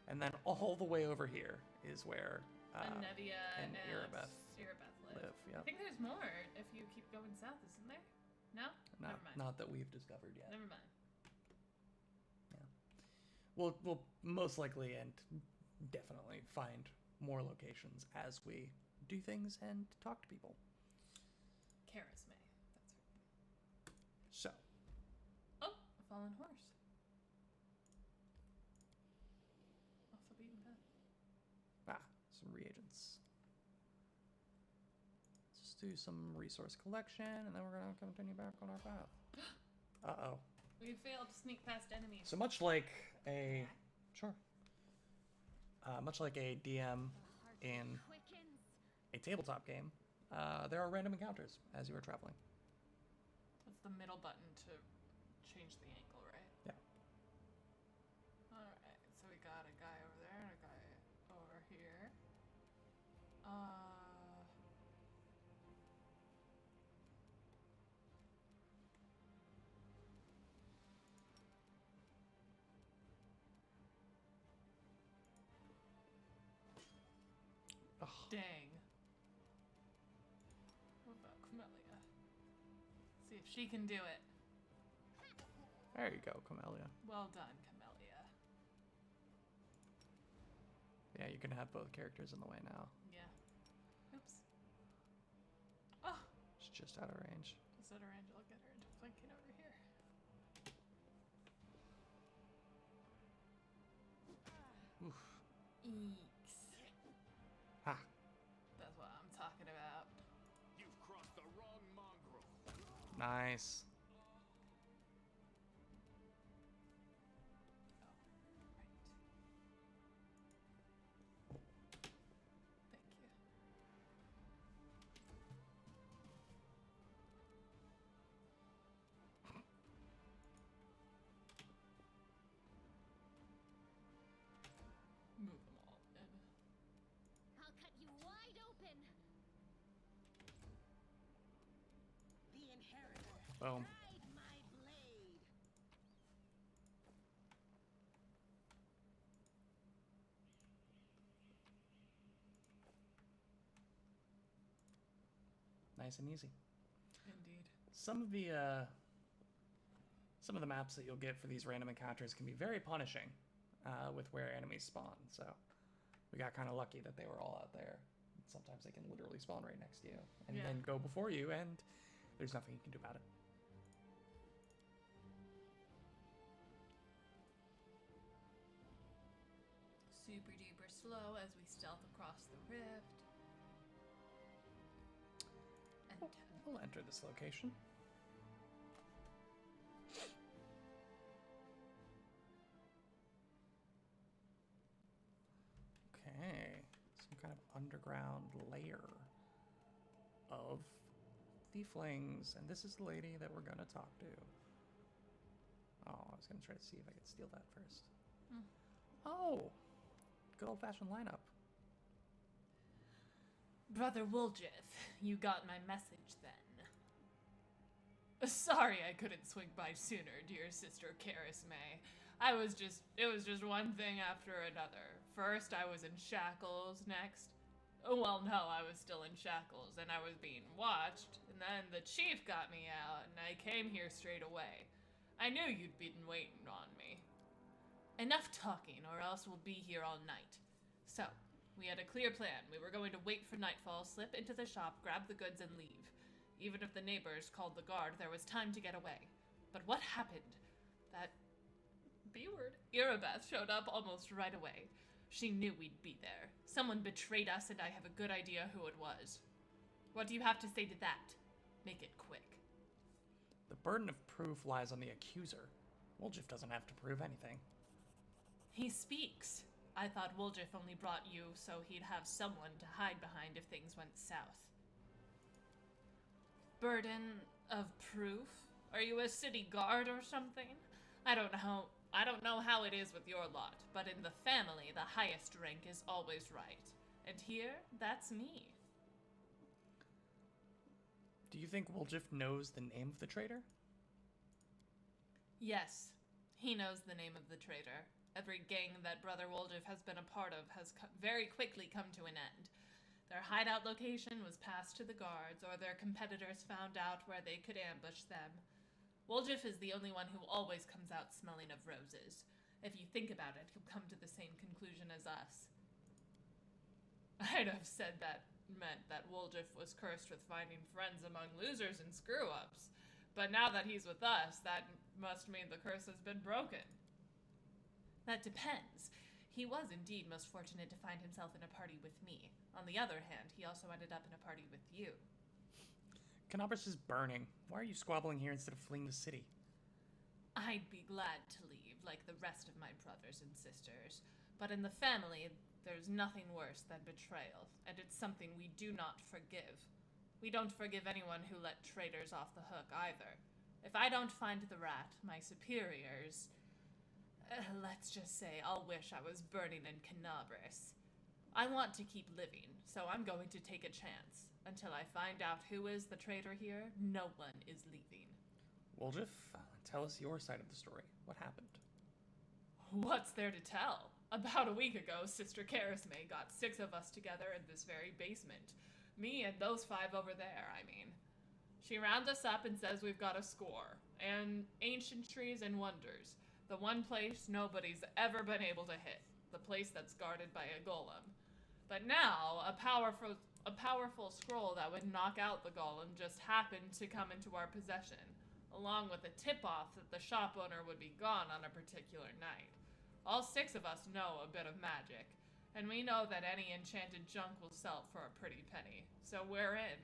And then all the way over here is where Anevia and Erebeth live. live. I Yep. think there's more if you keep going south, isn't there? No? Never mind. Not that we've discovered yet. Never mind. We'll most likely and definitely find more locations as we do things and talk to people. Karisme. That's right. So, Oh, a fallen horse. Off the beaten path. some reagents. Let's just do some resource collection, and then we're gonna continue back on our path. Uh-oh. We failed to sneak past enemies. So much like a much like a DM in Quickens. a tabletop game, there are random encounters as you are traveling. That's the middle button to change the angle, right? Yeah. Alright, so we got a guy over there and a guy over here. Ugh. Dang. What about Camellia? See if she can do it. There you go, Camellia. Well done, Camellia. Yeah, you can have both characters in the way now. Yeah. Oops. Oh, It's just out of range. said Orange, I'll get her into flanking over here. Oof. Eeks. Ha. That's what I'm talking about. You've crossed the wrong mongrel. Nice. Thank you. Move them all in. I'll cut you wide open. The inheritor. Boom. Ride my blade. Nice and easy. Indeed. Some of the maps that you'll get for these random encounters can be very punishing with where enemies spawn. So we got kind of lucky that they were all out there. Sometimes they can literally spawn right next to you and Yeah. then go before you, and there's nothing you can do about it. Super duper slow as we stealth across the rift. And We'll enter this location. Okay, some kind of underground layer of thieflings, and this is the lady that we're gonna talk to. Oh, I was gonna try to see if I could steal that first. Oh, good old-fashioned lineup. Brother Woljith, you got my message then. Sorry I couldn't swing by sooner, dear sister Karis May. It was just one thing after another. First I was in shackles, next. Well, no, I was still in shackles, and I was being watched, and then the chief got me out, and I came here straight away. I knew you'd been waiting on me. Enough talking, or else we'll be here all night. So, we had a clear plan. We were going to wait for nightfall, slip into the shop, grab the goods, and leave. Even if the neighbors called the guard, there was time to get away. But what happened? That B-word, Irabeth, showed up almost right away. She knew we'd be there. Someone betrayed us, and I have a good idea who it was. What do you have to say to that? Make it quick. The burden of proof lies on the accuser. Woljif doesn't have to prove anything. He speaks. I thought Woljif only brought you so he'd have someone to hide behind if things went south. Burden of proof? Are you a city guard or something? I don't know how it is with your lot, but in the family, the highest rank is always right. And here, that's me. Do you think Woljif knows the name of the traitor? Yes, he knows the name of the traitor. Every gang that Brother Woljif has been a part of has very quickly come to an end. Their hideout location was passed to the guards, or their competitors found out where they could ambush them. Woljif is the only one who always comes out smelling of roses. If you think about it, he'll come to the same conclusion as us. I'd have said that meant that Woljif was cursed with finding friends among losers and screw-ups. But now that he's with us, that must mean the curse has been broken. That depends. He was indeed most fortunate to find himself in a party with me. On the other hand, he also ended up in a party with you. Canabras is burning. Why are you squabbling here instead of fleeing the city? I'd be glad to leave, like the rest of my brothers and sisters. But in the family, there's nothing worse than betrayal, and it's something we do not forgive. We don't forgive anyone who let traitors off the hook, either. If I don't find the rat, my superiors... let's just say I'll wish I was burning in Canabras. I want to keep living, so I'm going to take a chance. Until I find out who is the traitor here, no one is leaving. Woljif, tell us your side of the story. What happened? What's there to tell? About a week ago, Sister Karisme got 6 of us together in this very basement. Me and those 5 over there, I mean. She rounds us up and says we've got a score. And ancient trees and wonders. The one place nobody's ever been able to hit. The place that's guarded by a golem. But now, a A powerful scroll that would knock out the golem just happened to come into our possession, along with a tip-off that the shop owner would be gone on a particular night. All 6 of us know a bit of magic, and we know that any enchanted junk will sell for a pretty penny, so we're in.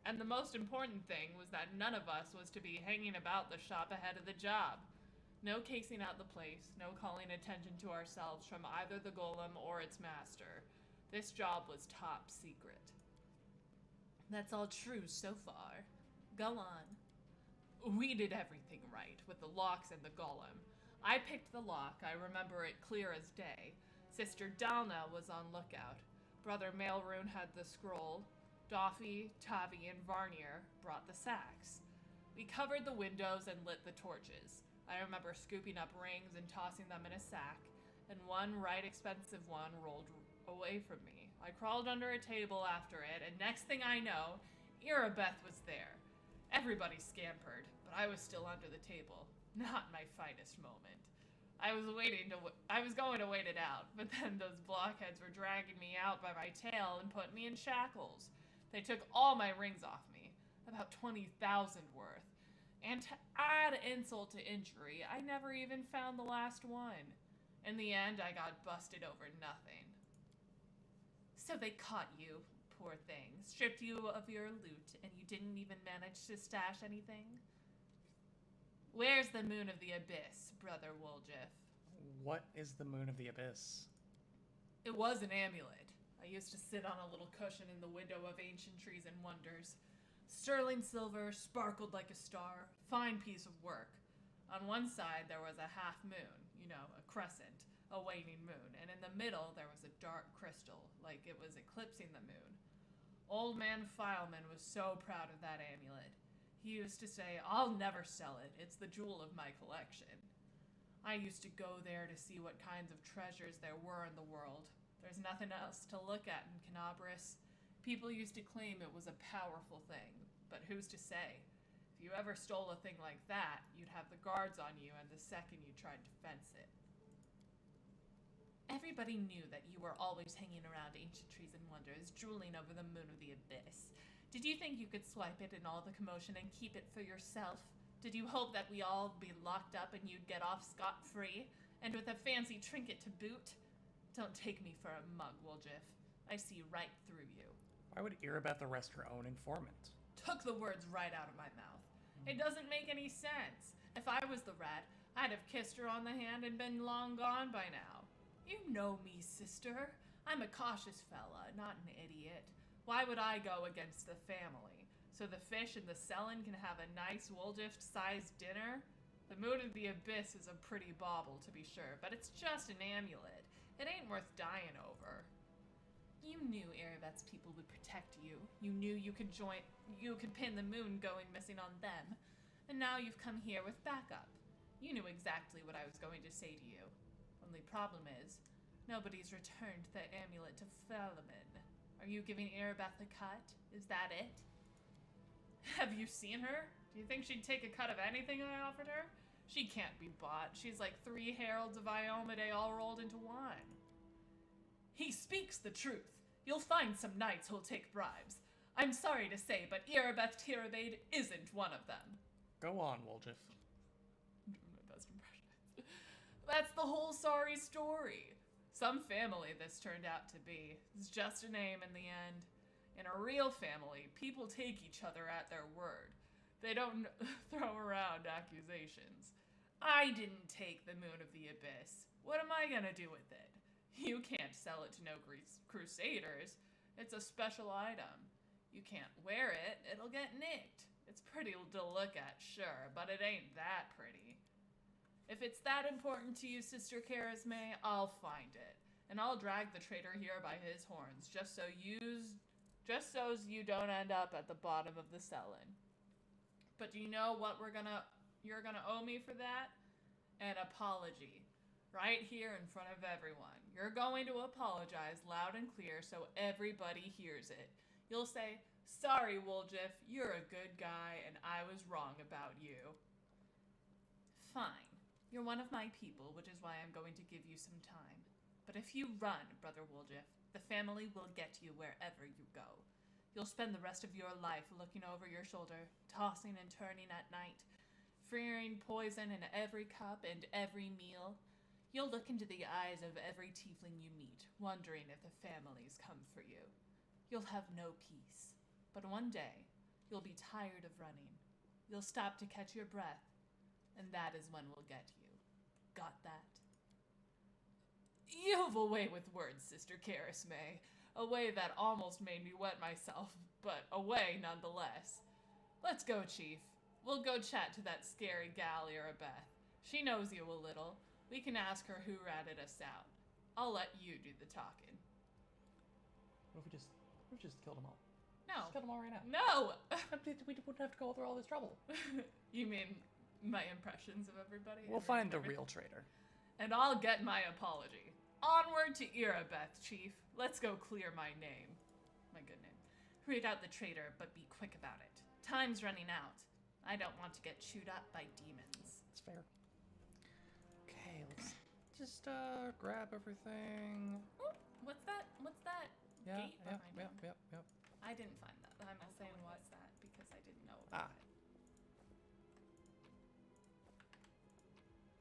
And the most important thing was that none of us was to be hanging about the shop ahead of the job. No casing out the place, no calling attention to ourselves from either the golem or its master. This job was top secret. That's all true so far. Go on. We did everything right, with the locks and the golem. I picked the lock, I remember it clear as day. Sister Dalna was on lookout. Brother Mailrune had the scroll. Doffy, Tavi, and Varnier brought the sacks. We covered the windows and lit the torches. I remember scooping up rings and tossing them in a sack, and one right expensive one rolled away from me. I crawled under a table after it, and next thing I know, Irabeth was there. Everybody scampered, but I was still under the table. Not my finest moment. I was going to wait it out, but then those blockheads were dragging me out by my tail and put me in shackles. They took all my rings off me, about 20,000 worth. And to add insult to injury, I never even found the last one. In the end, I got busted over nothing. So they caught you, poor thing, stripped you of your loot, and you didn't even manage to stash anything? Where's the Moon of the Abyss, Brother Woljif? What is the Moon of the Abyss? It was an amulet. I used to sit on a little cushion in the window of Ancient Trees and Wonders. Sterling silver, sparkled like a star, fine piece of work. On one side there was a half moon, a crescent, a waning moon, and in the middle there was a dark crystal, like it was eclipsing the moon. Old man Fileman was so proud of that amulet. He used to say, "I'll never sell it, it's the jewel of my collection." I used to go there to see what kinds of treasures there were in the world. There's nothing else to look at in Canabris. People used to claim it was a powerful thing, but who's to say? If you ever stole a thing like that, you'd have the guards on you and the second you tried to fence it. Everybody knew that you were always hanging around Ancient Trees and Wonders, drooling over the Moon of the Abyss. Did you think you could swipe it in all the commotion and keep it for yourself? Did you hope that we all be locked up and you'd get off scot-free? And with a fancy trinket to boot? Don't take me for a mug, Woljif. I see right through you. Why would Irabeth arrest her own informant? Took the words right out of my mouth. It doesn't make any sense. If I was the rat, I'd have kissed her on the hand and been long gone by now. You know me, sister. I'm a cautious fella, not an idiot. Why would I go against the family? So the fish and the Selin can have a nice Woljif-sized dinner? The Moon of the Abyss is a pretty bauble, to be sure, but it's just an amulet. It ain't worth dying over. You knew Erebeth's people would protect you. You knew you could pin the moon going missing on them. And now you've come here with backup. You knew exactly what I was going to say to you. Only problem is, nobody's returned the amulet to Felamin. Are you giving Erebeth a cut? Is that it? Have you seen her? Do you think she'd take a cut of anything I offered her? She can't be bought. She's like 3 heralds of Iomade all rolled into one. He speaks the truth. You'll find some knights who'll take bribes. I'm sorry to say, but Erebeth Tirabade isn't one of them. Go on, Woljif. I'm doing my best impression. That's the whole sorry story. Some family this turned out to be. It's just a name in the end. In a real family, people take each other at their word. They don't throw around accusations. I didn't take the Moon of the Abyss. What am I gonna do with it? You can't sell it to no crusaders. It's a special item. You can't wear it, it'll get nicked. It's pretty to look at, sure, but it ain't that pretty. If it's that important to you, Sister Charisme, I'll find it. And I'll drag the traitor here by his horns, just so you don't end up at the bottom of the Selin. But do you know what you're gonna owe me for that? An apology. Right here in front of everyone. You're going to apologize loud and clear so everybody hears it. You'll say, "Sorry, Woljif, you're a good guy and I was wrong about you." Fine. You're one of my people, which is why I'm going to give you some time. But if you run, Brother Woljif, the family will get you wherever you go. You'll spend the rest of your life looking over your shoulder, tossing and turning at night, fearing poison in every cup and every meal. You'll look into the eyes of every tiefling you meet, wondering if the families come for you. You'll have no peace. But one day, you'll be tired of running. You'll stop to catch your breath, and that is when we'll get you. Got that? You have a way with words, Sister Karisme. A way that almost made me wet myself, but a way nonetheless. Let's go, Chief. We'll go chat to that scary gal, Irabeth. She knows you a little. We can ask her who ratted us out. I'll let you do the talking. What if we just killed them all? No. Just kill them all right now. No! We wouldn't have to go through all this trouble. You mean my impressions of everybody? We'll find the real traitor. And I'll get my apology. Onward to Irabeth, Chief. Let's go clear my name. My good name. Root out the traitor, but be quick about it. Time's running out. I don't want to get chewed up by demons. That's fair. Okay, let's just grab everything. Oh, what's that? What's that? Yeah, Gate behind him? Yep. I didn't find that. I'm not saying what's that because I didn't know about it.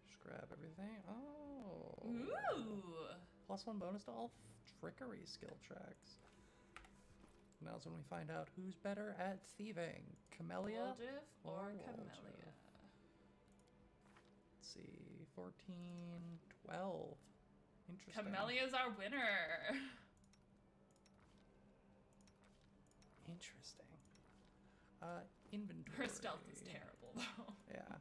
Just grab everything. Oh. Ooh. +1 bonus to all trickery skill checks. Now's when we find out who's better at thieving. Camellia Woljif or Camellia? Woljif? Let's see. 14, 12. Interesting. Camellia's our winner. Interesting. Inventory. Her stealth is terrible, though. Yeah.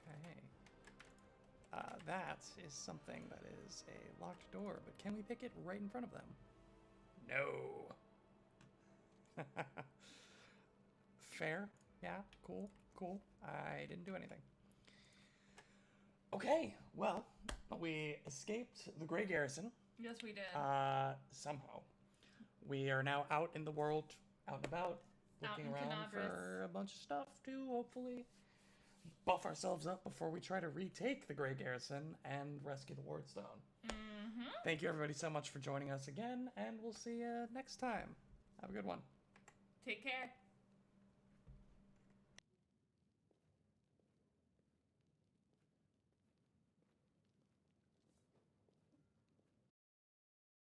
Okay. That is something that is a locked door, but can we pick it right in front of them? No. Fair. Yeah, cool. I didn't do anything. Okay, well, we escaped the Grey Garrison. Yes, we did. Somehow. We are now out in the world, out and about, Out looking in around Canabras. for a bunch of stuff to hopefully buff ourselves up before we try to retake the Grey Garrison and rescue the Wardstone. Mm-hmm. Thank you everybody so much for joining us again, and we'll see you next time. Have a good one. Take care.